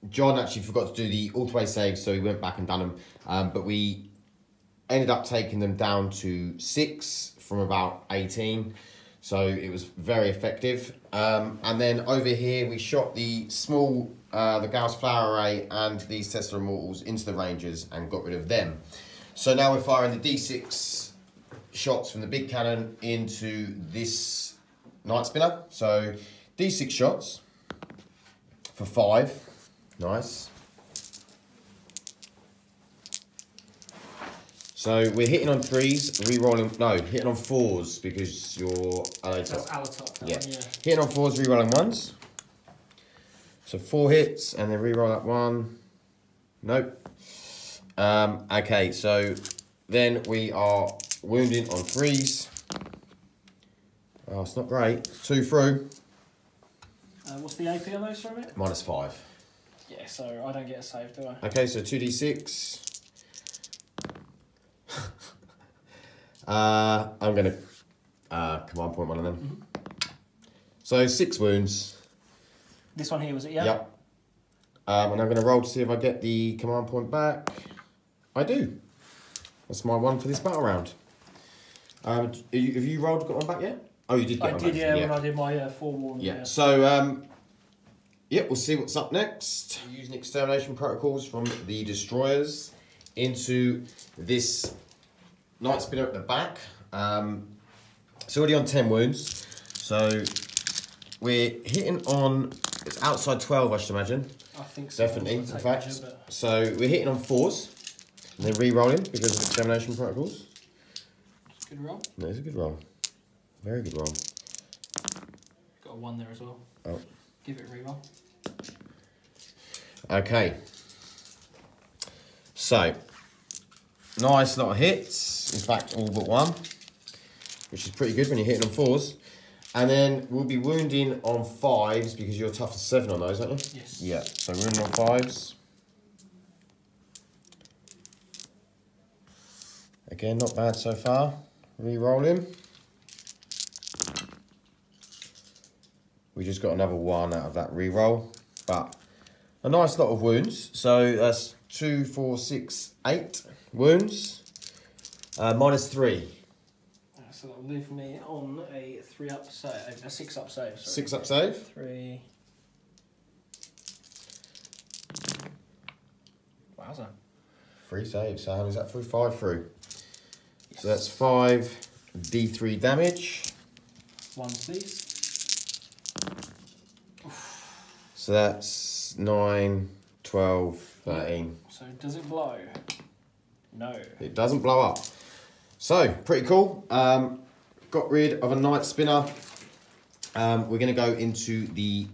John actually forgot to do the all-the-way saves, so he went back and done them. But we ended up taking them down to 6 from about 18. So it was very effective. And then over here, we shot the small, the Gauss Flower Array and these Tesla Immortals into the Rangers and got rid of them. So now we're firing the D6 shots from the big cannon into this Night Spinner. So D6 shots for 5. Nice. So we're hitting on 3s, re-rolling, no, hitting on 4s because you're Alatop. That's Alatop, yeah. One, yeah. Hitting on 4s, re-rolling 1s. So 4 hits and then re-roll that 1. Nope. Okay, so then we are wounding on 3s. Oh, it's not great. 2 through. What's the AP on those for a minute? -5. Yeah, so I don't get a save, do I? Okay, so 2d6. I'm going to command point one of them. So 6 wounds. This one here, was it? Yeah. Yep. And I'm going to roll to see if I get the command point back. I do. That's my one for this battle round. Have you rolled, got one back yet? Oh, you did get one back. Yeah, when I did my forewarn. Yeah. So, yeah, we'll see what's up next. We're using extermination protocols from the destroyers into this Night Spinner at the back. It's already on 10 wounds. So we're hitting on, it's outside 12, I should imagine. I think so. Definitely, in fact. So we're hitting on 4s and then re-rolling because of extermination protocols. It's a good roll. No, it's a good roll. Very good roll. Got a 1 there as well. Oh. Give it a re-roll. Okay. So, nice lot of hits. In fact, all but 1, which is pretty good when you're hitting on 4s. And then we'll be wounding on 5s because you're tough to 7 on those, aren't you? Yes. Yeah, so wounding on 5s. Again, not bad so far. Re-rolling. We just got another 1 out of that re-roll, but a nice lot of wounds. So that's 2, 4, 6, 8 wounds. -3. So that'll leave me on a 3-up save, a 6-up save. Sorry. 6-up save. 3. Wowza. 3 saves. So how many is that through? 5 through. Yes. So that's 5 D3 damage. 1, please. So that's 9, 12, 13. So does it blow? No. It doesn't blow up. So, pretty cool. Got rid of a Night Spinner. We're going to go into the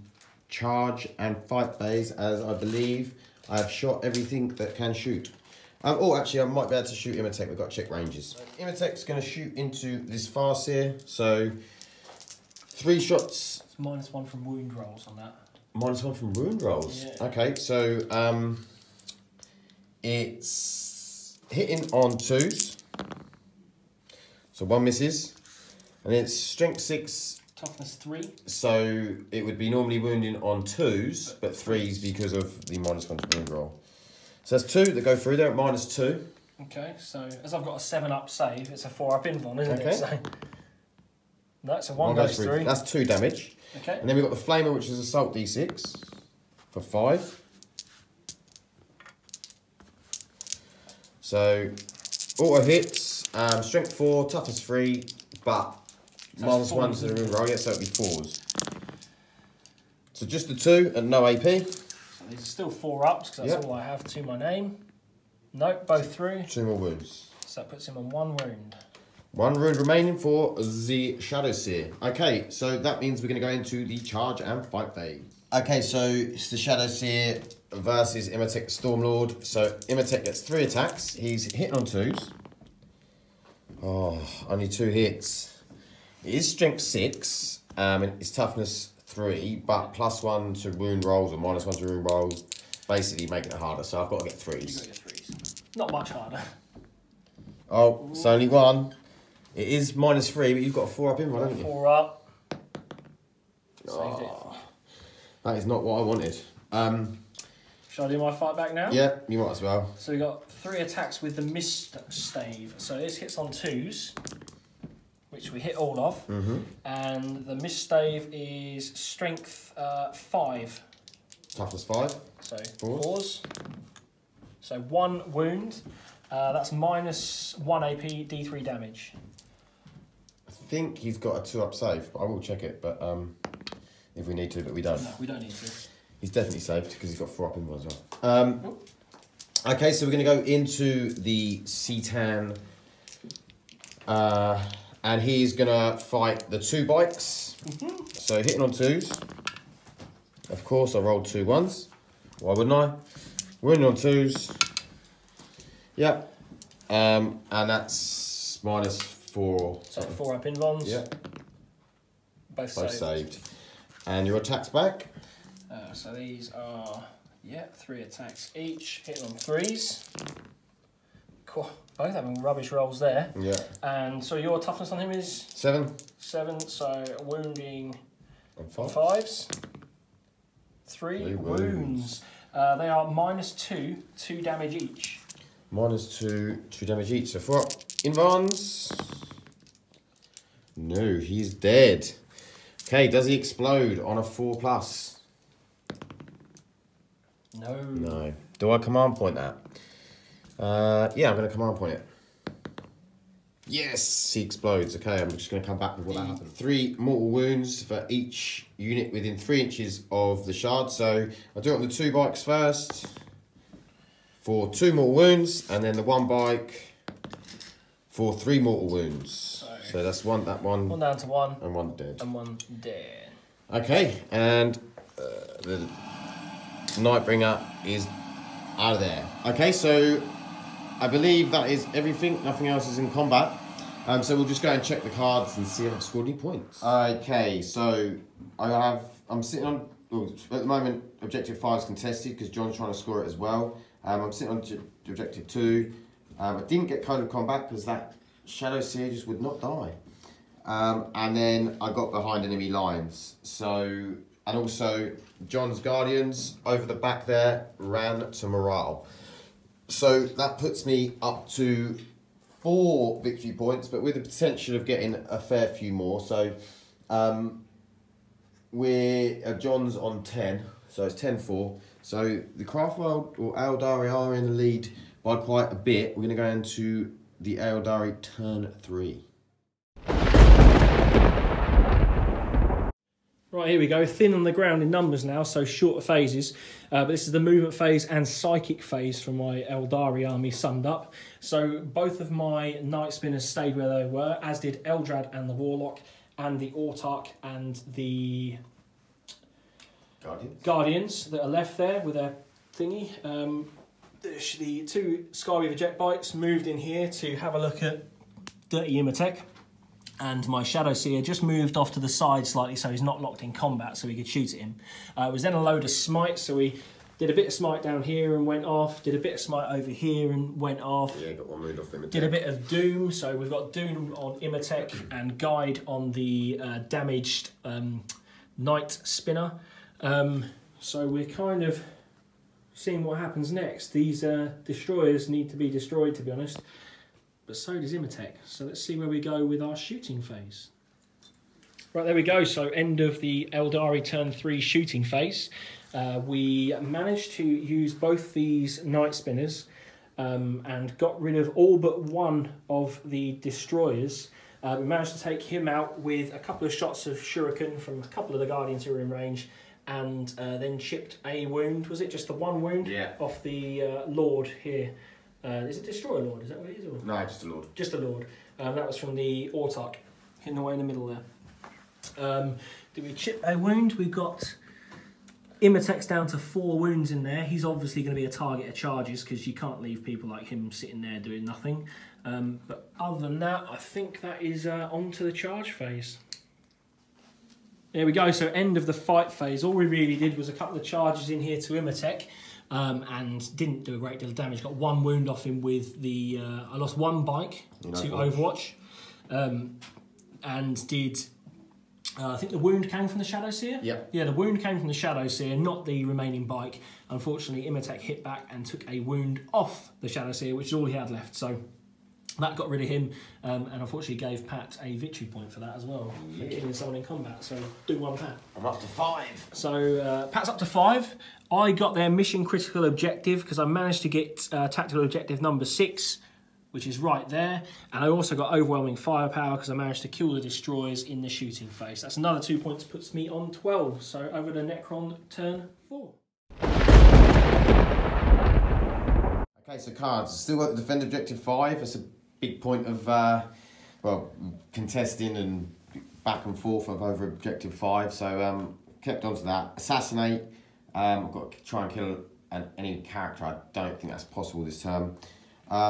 charge and fight phase, as I believe I have shot everything that can shoot. Oh, actually, I might be able to shoot Imatech. We've got to check ranges. Imatech's going to shoot into this farce here. So, 3 shots. It's -1 from wound rolls on that. -1 from wound rolls. Yeah. Okay, so it's hitting on 2s. So 1 misses. And it's strength 6. Toughness 3. So it would be normally wounding on 2s, but 3s because of the -1 to wound roll. So that's 2 that go through there at -2. Okay, so as I've got a 7-up save, it's a 4-up invuln, isn't Okay. it? So that's a 1 goes through. That's 2 damage. Okay. And then we've got the Flamer, which is Assault D6 for 5. So auto hits, strength 4, toughness 3, but So -1 to the wound roll. Yeah, so it'd be 4s. So just the 2 and no AP. So these are still 4-ups because that's all I have to my name. Nope, both through. 2 more wounds. So that puts him on 1 wound. 1 wound remaining for the Shadow Seer. Okay, so that means we're going to go into the charge and fight phase. Okay, so it's the Shadow Seer versus Imhotep Stormlord. So Imhotep gets 3 attacks. He's hitting on 2s. Oh, only 2 hits. It is strength 6. And it's toughness 3, but +1 to wound rolls or -1 to wound rolls, basically making it harder. So I've got to get 3s. You've got your 3s. Not much harder. Oh, it's only 1. It is -3, but you've got a 4-up in one, haven't you? 4-up. Saved it. That is not what I wanted. Shall I do my fight back now? Yeah, you might as well. So we've got 3 attacks with the Mist Stave. So this hits on 2s, which we hit all of. And the Mist Stave is strength 5. Toughness 5. So 4s. So 1 wound. That's -1 AP, D3 damage. I think he's got a 2-up save, but I will check it. But if we need to, but we don't. No, we don't need to. He's definitely saved because he's got 4-up in one as well. Okay, so we're going to go into the Citan. And he's going to fight the 2 bikes. So hitting on 2s. Of course, I rolled 2 1s. Why wouldn't I? Wounding on 2s. Yeah. And that's -4. So 4-up invulns. Yeah. Both Both saved. saved. And your attacks back. So these are, 3 attacks each. Hitting on 3s. Cool. Both having rubbish rolls there. Yeah. And so your toughness on him is? 7. 7. So wounding On on 5. 5s. 3 3 wounds. They are -2, 2 damage each. -2, 2 damage each. So 4 invulns. No, he's dead. Okay, does he explode on a 4+? No. No. Do I command point that? Yeah, I'm going to command point it. Yes, he explodes. Okay, I'm just going to come back with what that happened. 3 mortal wounds for each unit within 3 inches of the shard. So I'll do it on the 2 bikes first for 2 mortal wounds, and then the 1 bike for 3 mortal wounds. So that's one, that one. 1 down to 1. And 1 dead. And 1 dead. Okay, and the Nightbringer is out of there. Okay, so I believe that is everything. Nothing else is in combat. So we'll just go and check the cards and see if I've scored any points. Okay, so I'm sitting on, at the moment, objective 5 is contested because John's trying to score it as well. I'm sitting on objective 2. I didn't get Code of Combat because that Shadow Seer just would not die. And then I got behind enemy lines. So, and also John's Guardians over the back there ran to morale. So that puts me up to 4 victory points, but with the potential of getting a fair few more. So John's on 10, so it's 10-4. So the Craftworld or Eldar are in the lead by quite a bit. We're going to go into the Eldar turn 3. Right, here we go. Thin on the ground in numbers now, so shorter phases. But this is the movement phase and psychic phase for my Eldari army summed up. So both of my Night Spinners stayed where they were, as did Eldrad and the Warlock, and the Autarch and the Guardians that are left there with their thingy. The 2 Skyweaver jet bikes moved in here to have a look at Dirty Imhotep. and my Shadow Seer just moved off to the side slightly so he's not locked in combat so we could shoot at him. It was then a load of smite, so we did a bit of smite down here and went off, did a bit of smite over here and went off. Yeah, got one wound off Imatech. Did a bit of Doom, so we've got Doom on Imatech and Guide on the damaged Knight Spinner. So we're kind of seeing what happens next. These destroyers need to be destroyed, to be honest, but so does Imatech. So let's see where we go with our shooting phase. Right, there we go. So end of the Eldari turn 3 shooting phase. We managed to use both these Knight Spinners and got rid of all but one of the destroyers. We managed to take him out with a couple of shots of shuriken from a couple of the Guardians who were in range, and then chipped a wound. Was it just the one wound? Yeah. Off the Lord here. Is it Destroyer Lord? Is that what it is? Or? No, just a Lord. Just a Lord. That was from the Autarch, hidden away in the middle there. Did we chip a wound? We've got Imatech's down to 4 wounds in there. He's obviously going to be a target of charges because you can't leave people like him sitting there doing nothing. But other than that, I think that is on to the charge phase. There we go, so end of the fight phase. All we really did was a couple of charges in here to Imatech and didn't do a great deal of damage. Got 1 wound off him with the... I lost 1 bike to Overwatch and did... I think the wound came from the Shadow Seer? Yep. Yeah, the wound came from the Shadow Seer, not the remaining bike. Unfortunately, Imatech hit back and took a wound off the Shadow Seer, which is all he had left. So that got rid of him, and unfortunately gave Pat a victory point for that as well, for killing someone in combat. So do one, Pat. I'm up to 5. So Pat's up to 5. I got their mission critical objective because I managed to get tactical objective number 6, which is right there, and I also got overwhelming firepower because I managed to kill the destroyers in the shooting phase. That's another 2 points, puts me on 12. So over to Necron turn 4. Okay, so cards. Still got the defend objective 5. That's a big point of well, contesting and back and forth of over objective 5. So kept on to that. Assassinate. I've got to try and kill any character. I don't think that's possible this term.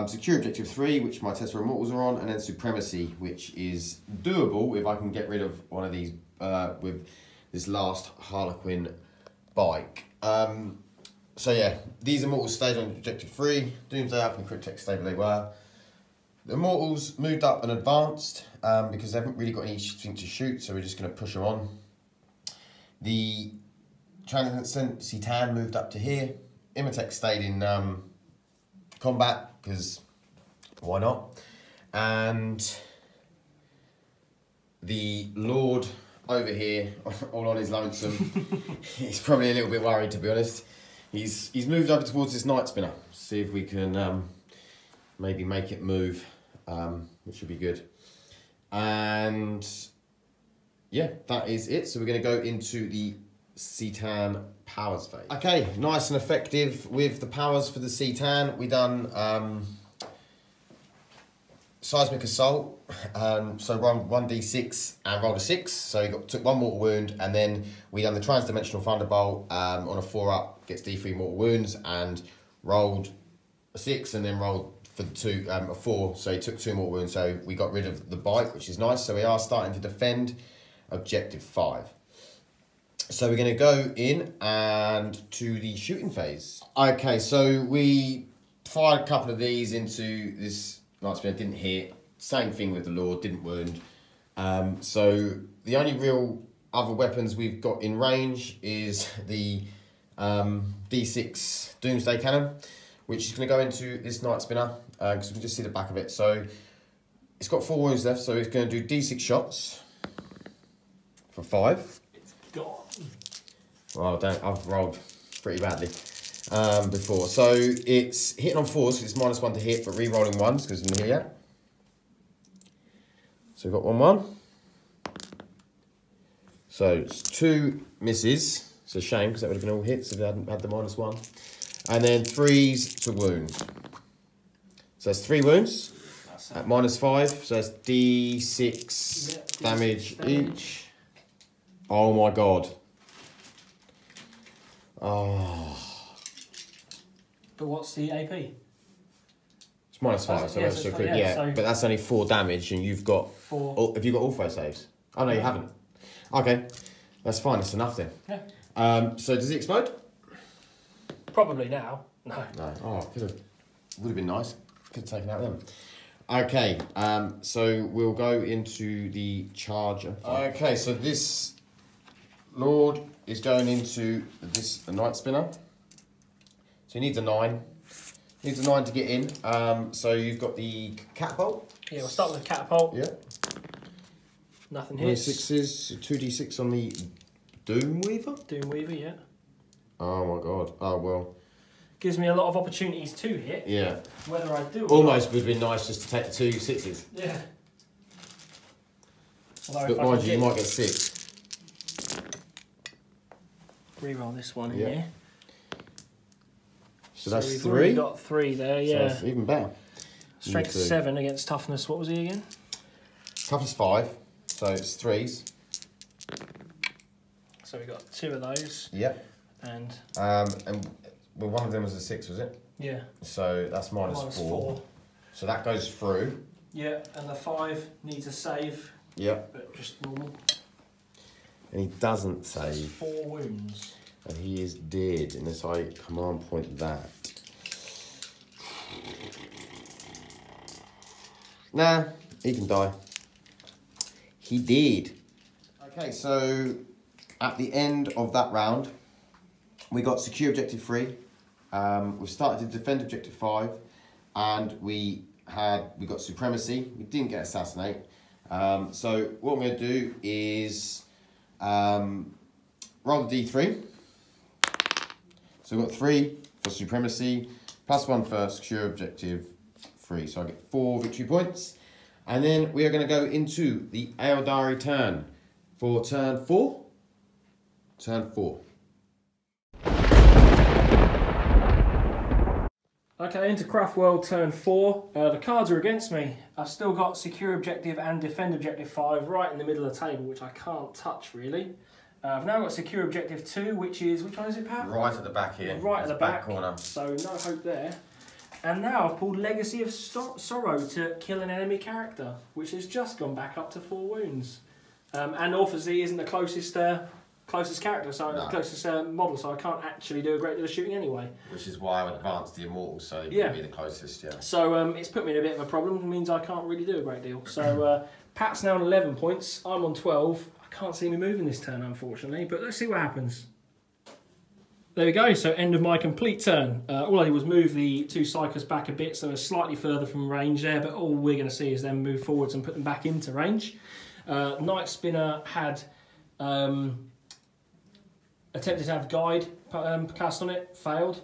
Secure objective 3, which my Tesla Immortals are on, and then Supremacy, which is doable if I can get rid of one of these with this last Harlequin bike. So yeah, these Immortals stayed on objective 3, Doomsday up and Cryptek stayed where they were. The Immortals moved up and advanced because they haven't really got anything to shoot, so we're just going to push them on. The Transcendency Tan moved up to here. Imatech stayed in combat, because why not? And the Lord over here, all on his lonesome, he's probably a little bit worried, to be honest. He's moved over towards this Knight Spinner. See if we can maybe make it move, which would be good. And yeah, that is it. So we're going to go into the Citan powers phase. Okay, nice and effective with the powers for the Citan. We done Seismic Assault, so run 1d6 and rolled a 6, so you took 1 mortal wound, and then we done the Transdimensional Thunderbolt on a 4-up, gets d3 mortal wounds, and rolled a 6 and then rolled for the a 4, so he took 2 mortal wounds, so we got rid of the bite, which is nice. So we are starting to defend objective 5. So we're going to go in and to the shooting phase. Okay, so we fired a couple of these into this Knight Spinner, didn't hit. Same thing with the Lord, didn't wound. So the only real other weapons we've got in range is the D6 Doomsday Cannon, which is going to go into this Knight Spinner, because we can just see the back of it. So it's got 4 wounds left, so it's going to do D6 shots for 5. It's gone. Well, I've rolled pretty badly before. So it's hitting on 4s, because it's -1 to hit, but re-rolling 1s, because I'm here. So we've got 1-1. So it's 2 misses. It's a shame, because that would have been all hits if they hadn't had the -1. And then 3s to wound. So that's 3 wounds at -5. So that's D6 damage each. Oh my god. Oh. But what's the AP? It's It's -5, so yeah, that's so so yeah, yeah. so- But that's only 4 damage, and you've got 4. Oh, have you got all 4 saves? Oh no, you haven't. Okay, that's fine. That's enough then. Yeah. So does it explode? Probably now. No. No. Oh, would have been nice. Could have taken out them. Okay. So we'll go into the charger. Okay. So this Lord is going into this Night Spinner. So he needs a 9. Needs a 9 to get in. So you've got the catapult. Yeah, we'll start with the catapult. Yeah. Nothing hits. 6s, 2d6 on the Doomweaver. Doomweaver, yeah. Oh my god. Oh well. Gives me a lot of opportunities to hit. Yeah. Whether I do or Almost would have been nice just to take the 2 6s. Yeah. Although But mind you, you might get 6. Reroll this one Yeah. here. So that's we've 3. already got 3 there, So yeah. that's even better. Strength 7 against toughness. What was he again? Toughness 5. So it's 3s. So we got 2 of those. Yep. And well, one of them was a 6, was it? yeah. So that's -4. So that goes through. Yeah, and the 5 needs a save, Yep. but just normal. And he doesn't save. 4 wounds. And he is dead unless I command point that. Nah, he can die. He did. Okay, so at the end of that round, we got secure objective 3. We've started to defend objective 5, and we got supremacy. We didn't get assassinate. So what I'm going to do is roll the d3. So we've got 3 for supremacy, +1 for secure objective 3. So I get 4 victory points. And then we are going to go into the Eldari turn for turn 4. Turn 4. Okay, into Craftworld turn 4. The cards are against me. I've still got secure objective and defend objective 5 right in the middle of the table, which I can't touch really. I've now got secure objective 2, which one is it, Pat? Right at the back here. Right at the back corner. So no hope there. And now I've pulled Legacy of Sorrow to kill an enemy character, which has just gone back up to 4 wounds. And obviously isn't the closest character, so No. closest model, so I can't actually do a great deal of shooting anyway. Which is why I advanced the Immortals, so it would be the closest, yeah. So it's put me in a bit of a problem. It means I can't really do a great deal. So Pat's now on 11 points. I'm on 12. I can't see me moving this turn, unfortunately, but let's see what happens. There we go, so end of my complete turn. All I did was move the 2 Psychers back a bit, so they're slightly further from range there, but all we're going to see is them move forwards and put them back into range. Night Spinner had attempted to have Guide cast on it, failed.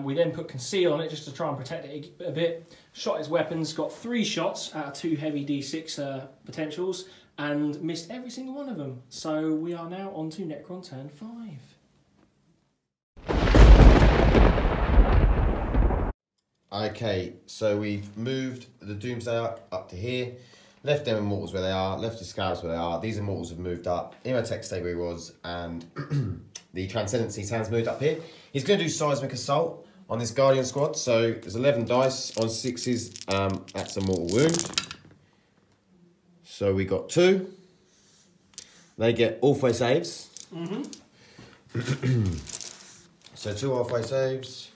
We then put Conceal on it just to try and protect it a bit. Shot his weapons, got 3 shots out of 2 heavy D6 potentials, and missed every single one of them. So we are now on to Necron turn 5. Okay, so we've moved the Doomsday up to here, left them Immortals where they are, left the Scarabs where they are. These Immortals have moved up. Imhotep stayed where he was, and the Transcendency's hands moved up here. He's going to do Seismic Assault on this Guardian squad. So there's 11 dice on 6s. That's a mortal wound. So we got 2. They get all-way saves. So 2 halfway saves.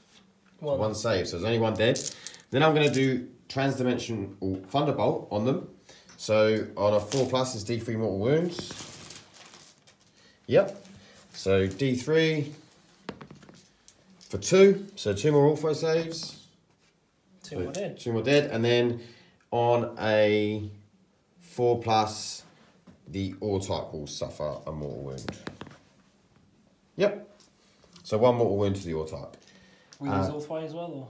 1 save, so there's only 1 dead. Then I'm going to do Transdimensional Thunderbolt on them. So on a 4+ is D3 mortal wounds. Yep. So D3 for 2. So 2 more all-four saves. 2 more dead. 2 more dead. And then on a 4+, the All-Type will suffer a mortal wound. Yep. So 1 mortal wound to the All-Type. We lose all 3 as well, or?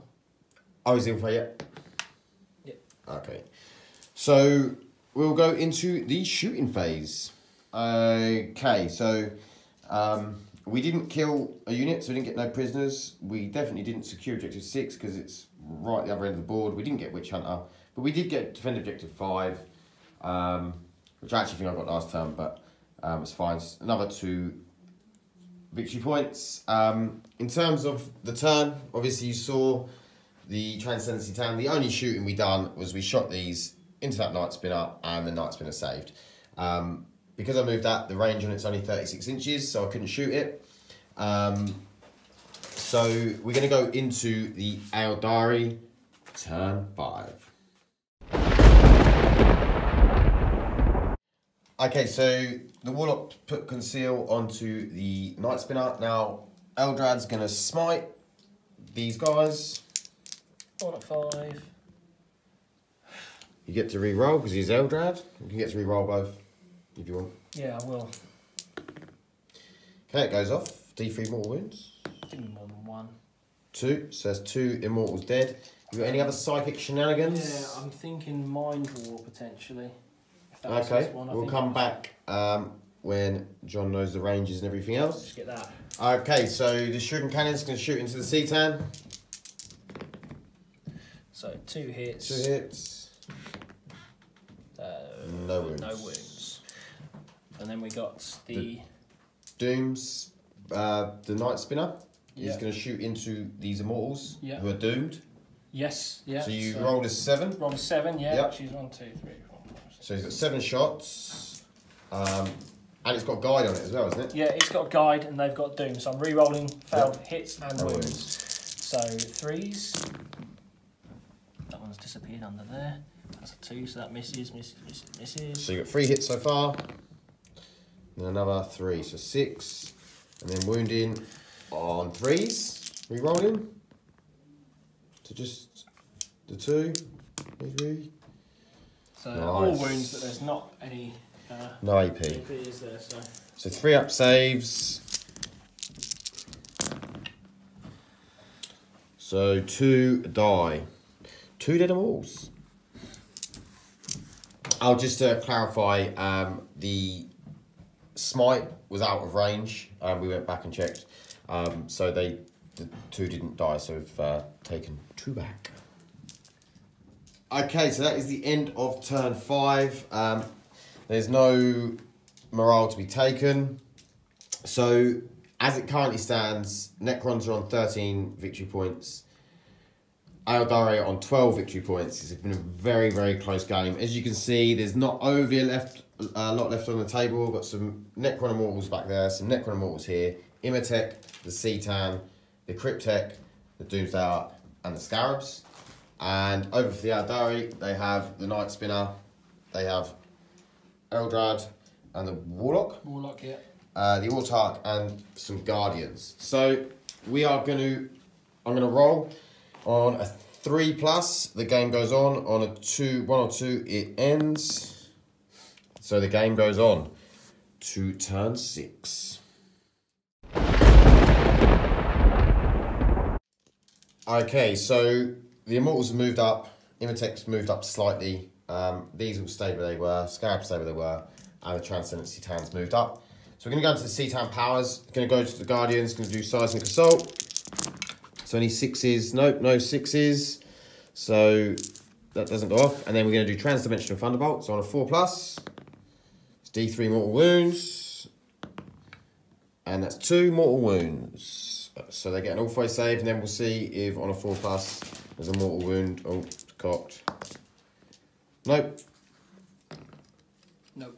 Oh, he's in for yet? Yep. Okay. So we'll go into the shooting phase. Okay, so we didn't kill a unit, so we didn't get no prisoners. We definitely didn't secure objective 6 because it's right at the other end of the board. We didn't get Witch Hunter, but we did get defend objective 5, which I actually think I got last turn, but it's fine. It's another 2 victory points. In terms of the turn, obviously you saw the Transcendency Town, the only shooting we done was we shot these into that Night Spinner and the Night Spinner saved. Because I moved that, the range on it's only 36 inches, so I couldn't shoot it. So we're going to go into the Eldar turn 5. Okay, so the Warlock put Conceal onto the Night Spinner. Now, Eldrad's going to smite these guys. 1 at 5. You get to re-roll because he's Eldrad. You can get to re-roll both if you want. Yeah, I will. Okay, it goes off. D3 mortal wounds. Didn't more than 1. 2, so there's 2 immortals dead. You got any other psychic shenanigans? Yeah, I'm thinking Mind War potentially. Okay, we'll come back when John knows the ranges and everything else. Just get that. Okay, so the shooting cannon's going to shoot into the Cetan. So 2 hits. 2 hits. No wounds. No wounds. And then we got the Dooms, the Night Spinner. Yeah. He's going to shoot into these immortals who are doomed. Yes, yeah. So you rolled a 7. Rolled a 7, yeah. Yep. She's 1, 2, 3, 4, 5, 6. So he's got 7 shots. And it's got guide on it as well, isn't it? Yeah, it's got a guide and they've got doom. So I'm re-rolling failed hits and wounds. So 3s. That one's disappeared under there. That's a 2, so that misses. So you got 3 hits so far. And another 3, so 6. And then wounding on 3s. Re-rolling. So just the 2, 3. So all wounds, but there's not any no AP. AP is there, So 3 up saves. So 2 die. 2 dead immortals. I'll just clarify, the smite was out of range. We went back and checked. So the 2 didn't die, so we've taken 2 back. Okay, so that is the end of turn 5. There's no morale to be taken. So, as it currently stands, Necrons are on 13 victory points. Eldar are on 12 victory points. It's been a very, very close game. As you can see, there's not overly a lot left on the table. We've got some Necron Immortals back there, some Necron Immortals here. Imatech, the Cetan, the Cryptek, the Doomsday, and the Scarabs. And over for the Eldari, they have the Night Spinner, they have Eldrad, and the Warlock. Warlock, yeah. The Autarch, and some Guardians. So I'm going to roll on a 3+. The game goes on a 1 or 2. It ends. So the game goes on to turn 6. Okay, so the Immortals have moved up. Imatech's moved up slightly. These will stay where they were. Scarabs stay where they were. And the Transcendency Tan's moved up. So we're going to go into the Cetan powers. Going to go to the Guardians. Going to do Seismic Assault. So any 6s? Nope, no 6s. So that doesn't go off. And then we're going to do Transdimensional Thunderbolt. So on a 4+. It's D3 mortal wounds. And that's 2 mortal wounds. So they get an all-five save. And then we'll see if on a 4+. There's a mortal wound. Oh, it's cocked. Nope. Nope.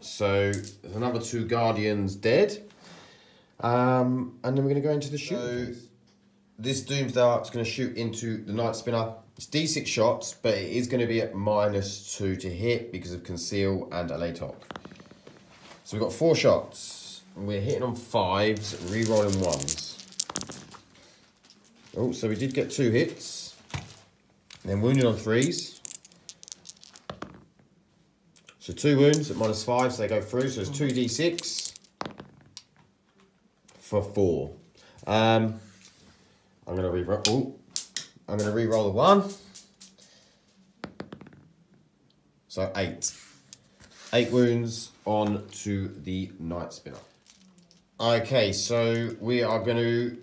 So there's another 2 Guardians dead. And then we're going to go into the shoot. So this Doomsday is going to shoot into the Night Spinner. It's D6 shots, but it is going to be at -2 to hit because of Conceal and Alatok. So we've got 4 shots. And we're hitting on 5s, re-rolling 1s. Oh, so we did get 2 hits. And then wounded on 3s. So 2 wounds at -5, so they go through. So it's 2d6 for 4. I'm gonna re-roll. Oh, I'm gonna re-roll the 1. So 8. 8 wounds on to the Night Spinner. Okay, so we are going to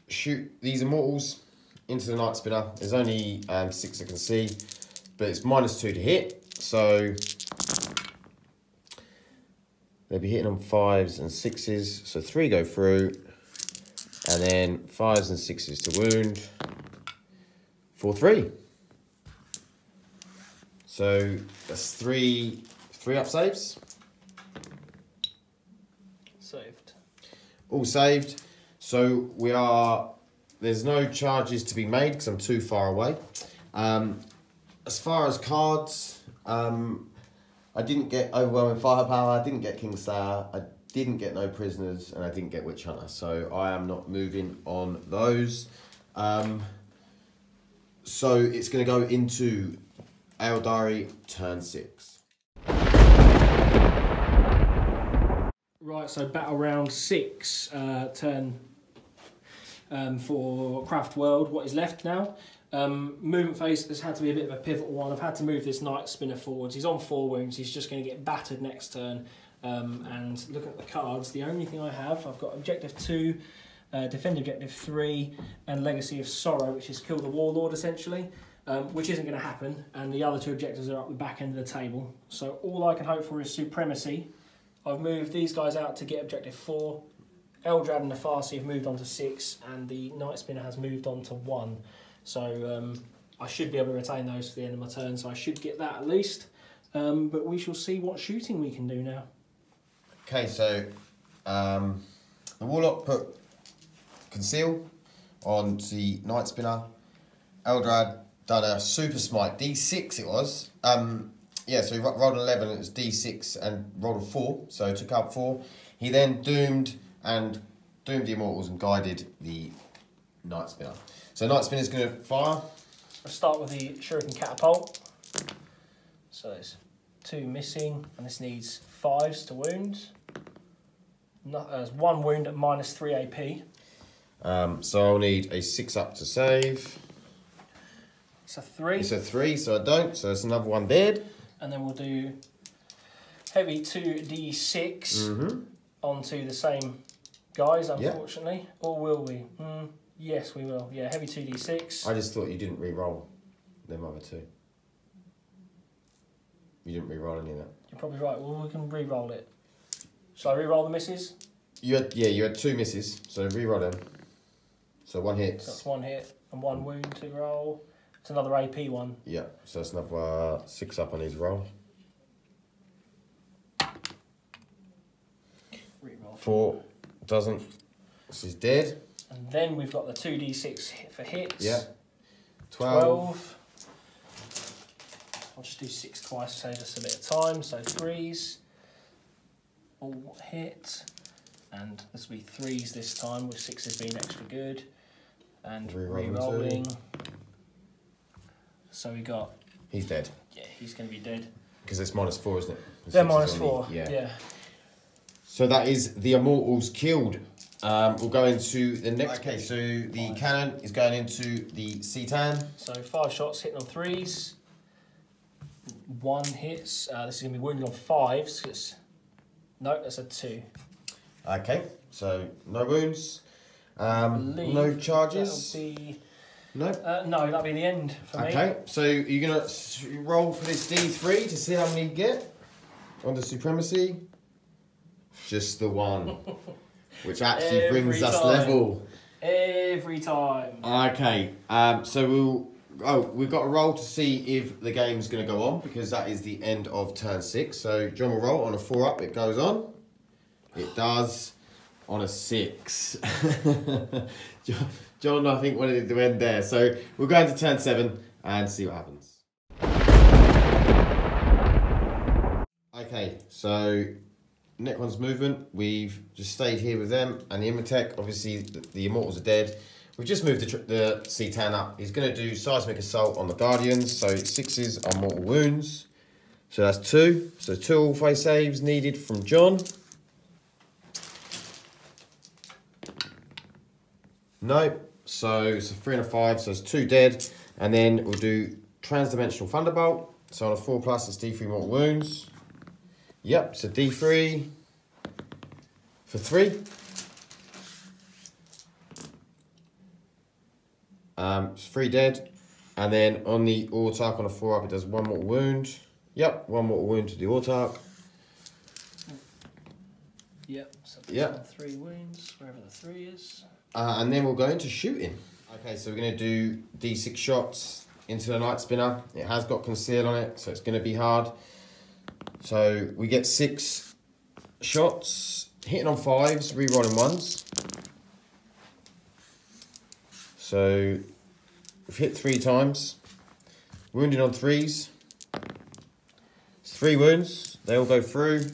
shoot these Immortals into the Night Spinner. There's only 6 I can see, but it's -2 to hit. So they'll be hitting on 5s and 6s. So 3 go through, and then 5s and 6s to wound. for 3. So that's three up saves. Saved. All saved. So there's no charges to be made because I'm too far away. As far as cards, I didn't get Overwhelming Firepower, I didn't get Kingslayer, I didn't get No Prisoners, and I didn't get Witch Hunter. So I am not moving on those. So it's going to go into Eldari turn 6. Right, so battle round 6, turn for Craftworld. What is left now? Movement phase has had to be a bit of a pivotal one. I've had to move this Knight Spinner forwards. He's on 4 wounds. He's just going to get battered next turn. And looking at the cards, the only thing I have, I've got Objective 2, Defend Objective 3, and Legacy of Sorrow, which is kill the Warlord essentially, which isn't going to happen. And the other 2 objectives are up the back end of the table. So all I can hope for is Supremacy. I've moved these guys out to get Objective 4. Eldrad and the Farsi have moved on to 6, and the Night Spinner has moved on to 1. So I should be able to retain those for the end of my turn, so I should get that at least. But we shall see what shooting we can do now. Okay, so the Warlock put Conceal on the Night Spinner. Eldrad done a Super Smite, D6 it was. Yeah, so he rolled an 11 and it was D6 and rolled a 4, so took out 4. He then doomed the Immortals and guided the Night Spinner. So Night Spinner's going to fire. I'll start with the Shuriken Catapult. So there's 2 missing, and this needs 5s to wound. There's 1 wound at -3 AP. So I'll need a 6 up to save. It's a 3. It's a 3, so I don't. So it's another 1 dead. And then we'll do heavy 2d6 onto the same guys, unfortunately. Yep. Or will we? Yes, we will. Yeah, heavy 2d6. I just thought you didn't re-roll them other 2. You didn't re-roll any of that. You're probably right. Well, we can re-roll it. Shall I re-roll the misses? You had 2 misses, so re-roll them. So 1 hit. So that's 1 hit and 1 wound to roll. It's another AP one. Yeah, so that's another 6 up on his roll. Re-roll. 4 doesn't. This is dead. And then we've got the 2d6 for hits. Yeah. 12. I'll just do 6 twice, save us a bit of time. So 3s. All hit. And this will be 3s this time, with 6s being extra good. And re-rolling. So we got... He's dead. Yeah, he's going to be dead. Because it's -4, isn't it? They're -4, yeah. So that is the Immortals killed. We'll go into the next... Okay, so the cannon is going into the Cetan. So 5 shots hitting on 3s. 1 hits. This is going to be wounded on 5s. No, that's a 2. Okay, so no wounds. No charges. That'll be... No? No, that'll be the end for me. Okay, so you're going to roll for this D3 to see how many you get on the Supremacy. Just the 1, which actually brings us level. Every time. Okay, so we've got a roll to see if the game's going to go on, because that is the end of turn 6. So John will roll on a 4 up, it goes on. It does on a 6. John, I think, wanted it to end there. So we'll go into turn 7 and see what happens. Okay, so Necrons movement. We've just stayed here with them. And the Imhotep, obviously, the Immortals are dead. We've just moved the Cetan up. He's going to do Seismic Assault on the Guardians. So 6s are mortal wounds. So that's 2. So 2 all-face saves needed from John. No, so it's a 3 and a 5, so it's 2 dead. And then we'll do Transdimensional Thunderbolt. So on a 4+, it's D3 mortal wounds. Yep, so D3 for 3. It's 3 dead. And then on the Autarch on a 4 up, it does 1 mortal wound. Yep, 1 mortal wound to the Autarch. Yep, so 3 wounds, wherever the 3 is. And then we'll go into shooting. Okay, so we're going to do D6 shots into the Night Spinner. It has got conceal on it, so it's going to be hard. So we get 6 shots, hitting on 5s, re-rolling 1s. So we've hit 3 times, wounding on 3s. It's 3 wounds, they all go through.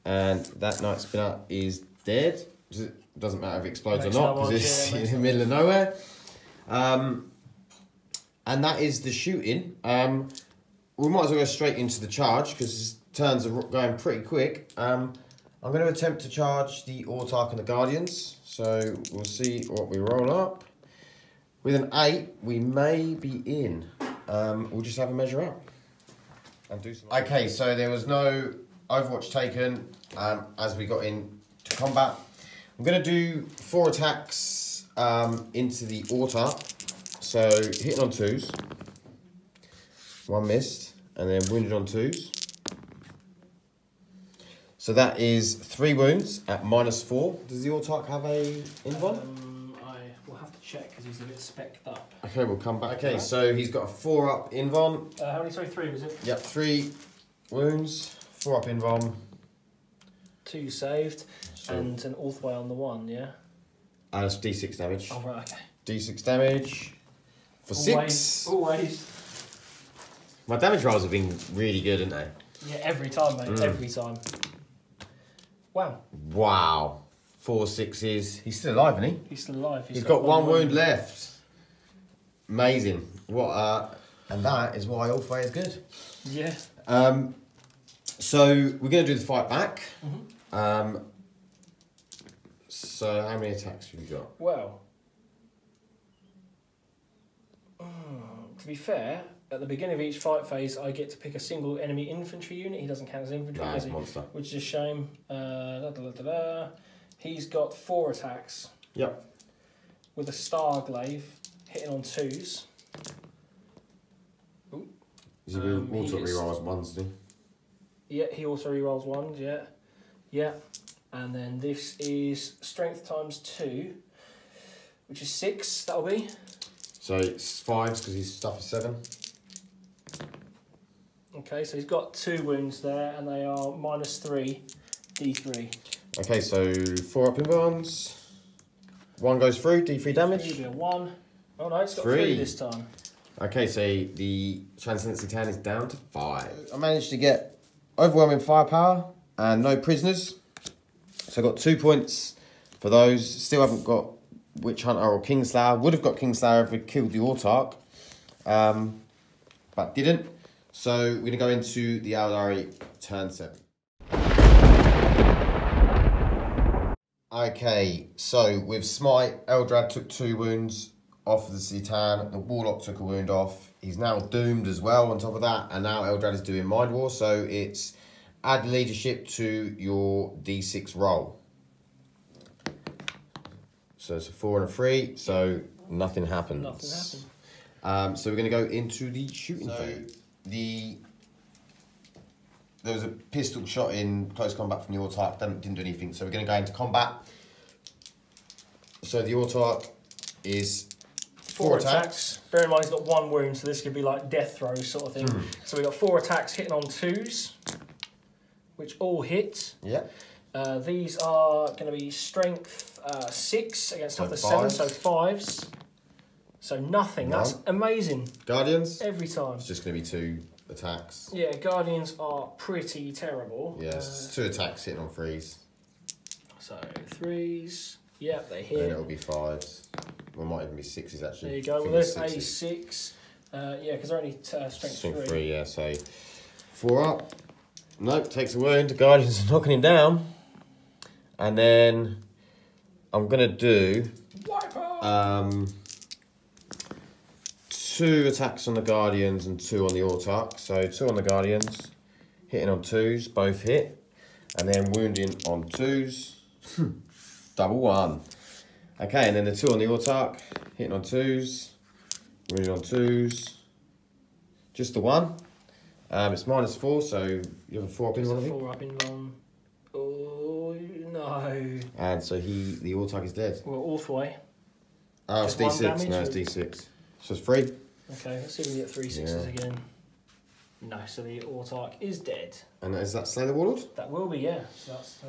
And that Night Spinner is dead. It doesn't matter if it explodes or not, because it's in the middle of nowhere. And that is the shooting. We might as well go straight into the charge, because his turns are going pretty quick. I'm going to attempt to charge the Autarch and the Guardians. So we'll see what we roll up. With an 8, we may be in. We'll just have a measure up. And do some. Okay, so there was no Overwatch taken as we got into combat. I'm going to do 4 attacks into the Autarch. So hitting on 2s. 1 missed. And then wounded on 2s. So that is 3 wounds at -4. Does the Autarch have a invuln? I will have to check because he's a bit specced up. Okay, we'll come back. Okay, so he's got a 4 up invuln. How many? Sorry, 3 was it? Yep, 3 wounds, 4 up invuln. 2 saved, and an all the way on the 1, yeah? And it's D6 damage. Oh, right, okay. D6 damage for Always. 6. Always. My damage rolls have been really good, haven't they? Yeah, every time, mate. Every time. Wow. Wow. 4 6s. He's still alive, isn't he? He's still alive. He's got 1 wound left. Amazing. What? And that is why Orphe is good. Yeah. So we're going to do the fight back. So how many attacks have you got? Well, to be fair, at the beginning of each fight phase, I get to pick a single enemy infantry unit. He doesn't count as infantry, Nah, does he's he? a monster. Which is a shame. He's got 4 attacks. Yep. With a star glaive, hitting on 2s. Ooh. Is he auto rerolls 1s, doesn't he? Yeah, he also rerolls 1s, yeah. Yeah. And then this is strength times 2, which is 6, that'll be. So it's 5s because his stuff is 7. Okay, so he's got 2 wounds there, and they are -3 D3. Okay, so 4 up invulns. 1 goes through, D3 damage. It'll be a 1. Oh no, it's got 3 3 this time. Okay, so the Transcendency 10 is down to 5. I managed to get overwhelming firepower and no prisoners. So I got 2 points for those. Still haven't got Witch Hunter or Kingslayer. Would have got Kingslayer if we killed the Autarch. But didn't. So we're going to go into the Eldari turn 7. Okay, so with Smite, Eldrad took 2 wounds off of the Citan. The Warlock took a wound off. He's now doomed as well on top of that. And now Eldrad is doing Mind War. So it's add leadership to your D6 roll. So it's a 4 and a 3. So nothing happens. Nothing happened. So we're going to go into the shooting phase. There was a pistol shot in close combat from the Autarch, didn't do anything, so we're going to go into combat. So the Autarch is 4 attacks. Bear in mind he's got 1 wound, so this could be like death throw sort of thing. So we've got 4 attacks hitting on 2s, which all hit. Yeah. These are going to be strength 6 against top of the 7, so 5s. So nothing. That's amazing. Guardians? Every time. It's just going to be 2 attacks. Yeah, Guardians are pretty terrible. Yes, 2 attacks hitting on 3s. So 3s. Yep, they hit. And it'll be 5s. Well, it might even be 6s actually. There you go. Well, there's a 6. Yeah, because they're only strength 3. Yeah, so 4 up. Nope, takes a wound. The Guardians are knocking him down. And then I'm going to do 2 attacks on the Guardians and 2 on the Autarch. So 2 on the Guardians, hitting on 2s, both hit. And then wounding on 2s, double 1. Okay, and then the 2 on the Autarch, hitting on 2s, wounding on 2s, just the 1. It's -4, so you have a 4 up in one, I think. 4 up in one. Oh, no. And so the Autarch is dead. Well, all the way. Oh, it's Just one D6. No, it's damage, D6. So it's 3. Okay, let's see if we get 3 sixes again. No, so the Autarch is dead. And is that Slay the Warlord? That will be, yeah. So that's,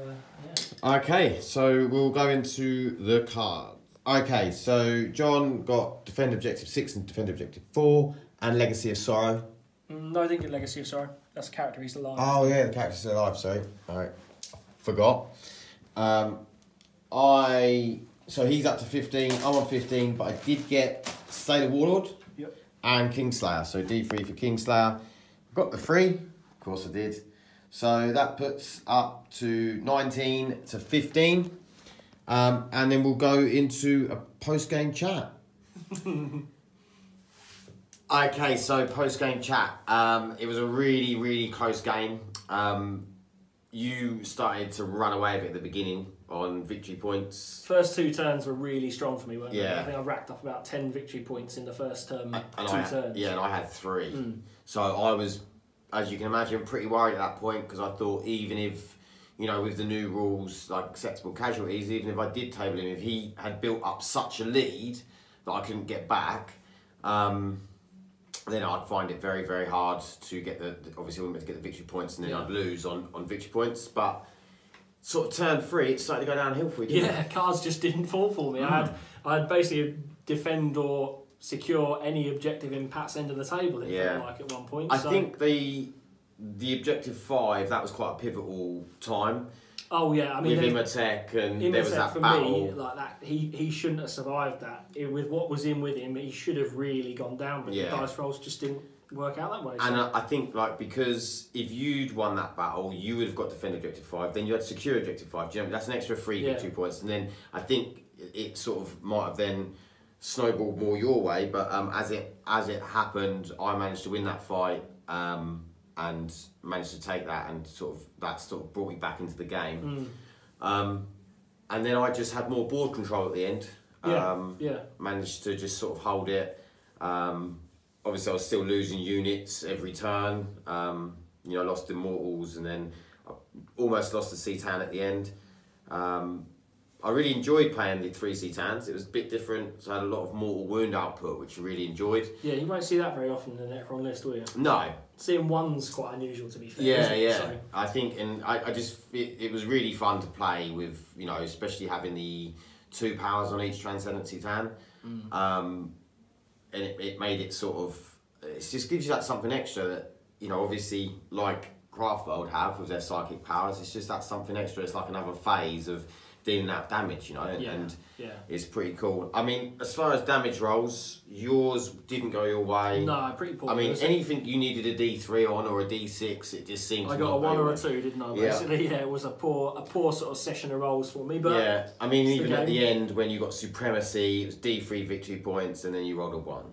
yeah. Okay, so we'll go into the card. Okay, so John got Defend Objective 6 and Defend Objective 4 and Legacy of Sorrow. No, I didn't get Legacy of Sorrow. That's a character, he's alive. Oh yeah, the character's still alive, sorry. Alright, forgot. So he's up to 15, I'm on 15, but I did get Slay the Warlord and Kingslayer. So D3 for Kingslayer. Got the 3, of course I did. So that puts up to 19 to 15. And then we'll go into a post-game chat. Okay, so post-game chat. It was a really, really close game. You started to run away with it at the beginning on victory points. First 2 turns were really strong for me, weren't they? Yeah. I think I racked up about 10 victory points in the first 2 turns. Yeah, and I had 3. So I was, as you can imagine, pretty worried at that point because I thought even if, you know, with the new rules, like acceptable casualties, even if I did table him, if he had built up such a lead that I couldn't get back, then I'd find it very, very hard to get obviously I wouldn't be able to get the victory points and then I'd lose on victory points. But sort of turn 3, it started to go downhill for you, didn't it? Cards just didn't fall for me. I'd basically defend or secure any objective in Pat's end of the table, it felt like at one point. I think the objective 5, that was quite a pivotal time. Oh yeah, I mean with Imhotep and there was that for battle. me, like that, he shouldn't have survived that. With what was in with him, he should have really gone down. But the dice rolls just didn't work out that way. And I think like because if you'd won that battle, you would have got defend objective 5. Then you had secure objective 5. Do you know, that's an extra 3 victory points. And then I think it sort of might have then snowballed more your way. But as it happened, I managed to win that fight. And managed to take that, and that brought me back into the game. And then I just had more board control at the end. Managed to just sort of hold it. Obviously, I was still losing units every turn. You know, I lost Immortals, and then I almost lost the Cetan at the end. I really enjoyed playing the 3 Cetans. It was a bit different, so I had a lot of mortal wound output, which I really enjoyed. Yeah, you won't see that very often in the Necron list, will you? No. Seeing 1's quite unusual, to be fair. Yeah. So. I think, and I just, it was really fun to play with, you know, especially having the 2 powers on each Transcendent Cetan. And it made it sort of, it just gives you that something extra that, you know, obviously, like Craftworld have with their psychic powers, it's just that something extra. It's like another phase of dealing out damage, you know, and it's pretty cool. I mean, as far as damage rolls, yours didn't go your way. No, pretty poor. I mean, anything you needed a D3 on or a D6, it just seemed. I got a 1 or a 2, didn't I? Basically, it was a poor sort of session of rolls for me. But I mean, even at the end when you got supremacy, it was D3 victory points, and then you rolled a 1.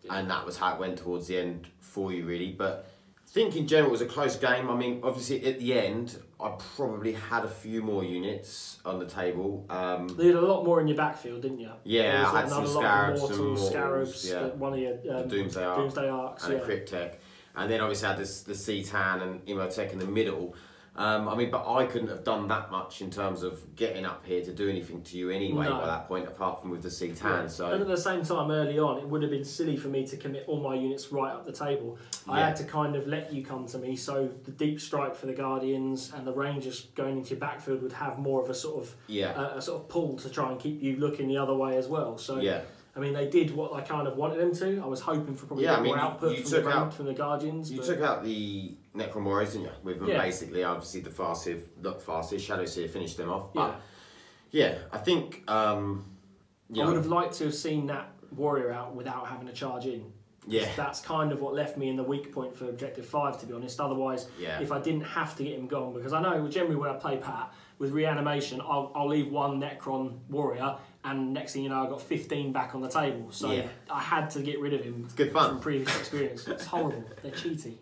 And that was how it went towards the end for you, really. But I think in general it was a close game. I mean, obviously at the end, I probably had a few more units on the table. You had a lot more in your backfield, didn't you? Yeah, I had some Scarabs, some Mortals, Scarabs, one of your Doomsday Arcs, and a Cryptek. And then obviously I had the Cetan and Imhotep in the middle. I mean, but I couldn't have done that much in terms of getting up here to do anything to you anyway by that point, apart from with the Cetan. So. And at the same time, early on, it would have been silly for me to commit all my units right up the table. I had to kind of let you come to me, so the deep strike for the Guardians and the Rangers going into your backfield would have more of a sort of a sort of pull to try and keep you looking the other way as well. So I mean, they did what I kind of wanted them to. I was hoping for probably more output from the Guardians. You took out the Necron Warriors, didn't you? With them basically, obviously the Shadowseer finished them off. But I think I would have liked to have seen that Warrior out without having to charge in. That's kind of what left me in the weak point for Objective 5, to be honest. Otherwise, if I didn't have to get him gone, because I know generally when I play Pat, with reanimation, I'll leave 1 Necron Warrior, and next thing you know, I got 15 back on the table. So I had to get rid of him. It's good fun. From previous experience. It's horrible. They're cheaty.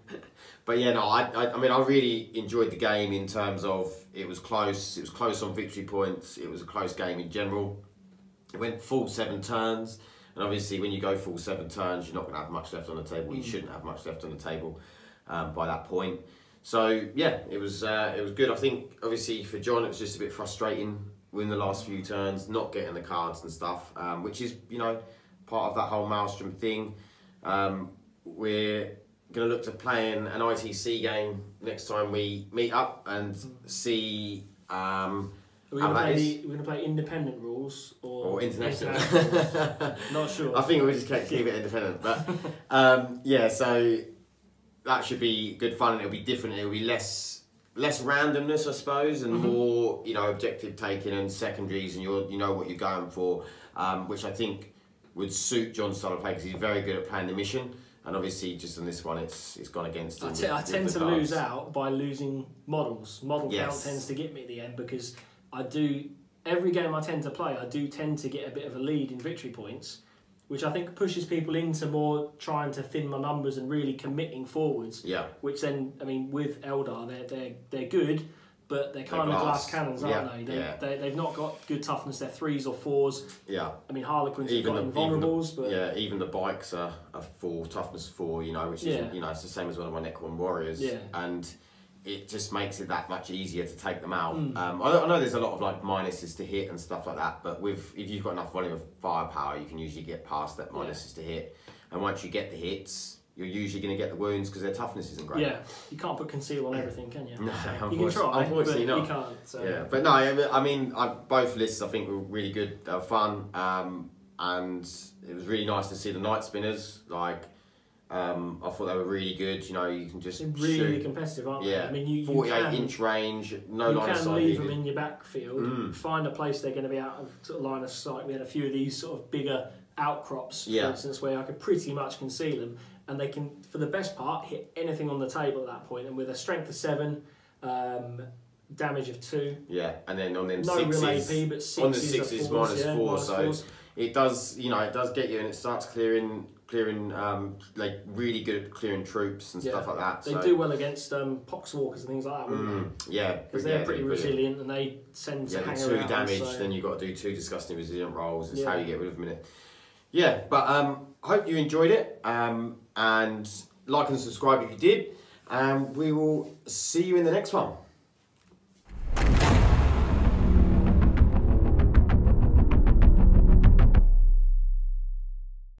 But yeah, no, I mean, I really enjoyed the game in terms of it was close. It was close on victory points. It was a close game in general. It went full 7 turns. And obviously, when you go full 7 turns, you're not going to have much left on the table. You shouldn't have much left on the table by that point. So yeah, it was good. I think obviously for John, it was just a bit frustrating win the last few turns, not getting the cards and stuff, which is, you know, part of that whole Maelstrom thing. We're going to look to playing an ITC game next time we meet up and see. Are we going to play independent rules or international? Not sure. I think we just keep it independent, but yeah. So that should be good fun, and it'll be different. It'll be less randomness, I suppose, and more, you know, objective taking and secondaries, and you know what you're going for, which I think would suit John's style of play because he's very good at playing the mission. And obviously, just on this one, it's gone against him. I tend to lose out by losing models. Model Yes. count tends to get me at the end because every game I tend to play, I do tend to get a bit of a lead in victory points, which I think pushes people into more trying to thin my numbers and really committing forwards. Yeah. Which then, I mean, with Eldar, they're good, but they're kind of glass cannons, aren't they? They've not got good toughness. They're 3s or 4s. Yeah. I mean, Harlequins have got invulnerables, but yeah, even the bikes are 4, toughness 4. You know, which is, you know, it's the same as one of my Necron warriors. Yeah. And it just makes it that much easier to take them out. I know there's a lot of like minuses to hit and stuff like that, but if you've got enough volume of firepower, you can usually get past that minuses to hit. And once you get the hits, you're usually going to get the wounds because their toughness isn't great. Yeah, you can't put conceal on everything, can you? No, you can try, unfortunately but not. you can't. So. Yeah, but no, I mean, both lists I think were really good. They were fun, and it was really nice to see the night spinners. Like, I thought they were really good. You know, you can just they're really shoot. Competitive, aren't they? Yeah, I mean, you 48-inch range, no line of sight. You can leave them in your backfield, find a place they're going to be out of sort of line of sight. We had a few of these sort of bigger outcrops, for instance, where I could pretty much conceal them, and they can, for the best part, hit anything on the table at that point. And with a strength of 7, damage of 2. Yeah, and then on them no 6s, real AP, but 6s on the 6s -4, so -4s. it does, you know, it does get you, and it starts clearing, like really good at clearing troops and stuff like that. They do well against poxwalkers and things like that, wouldn't they? Yeah, because they're pretty resilient and they tend to hang around. 2 damage, so. then you've got to do 2 disgusting resilient rolls. It's how you get rid of them in it. Yeah, but I hope you enjoyed it, and like and subscribe if you did, and we will see you in the next one.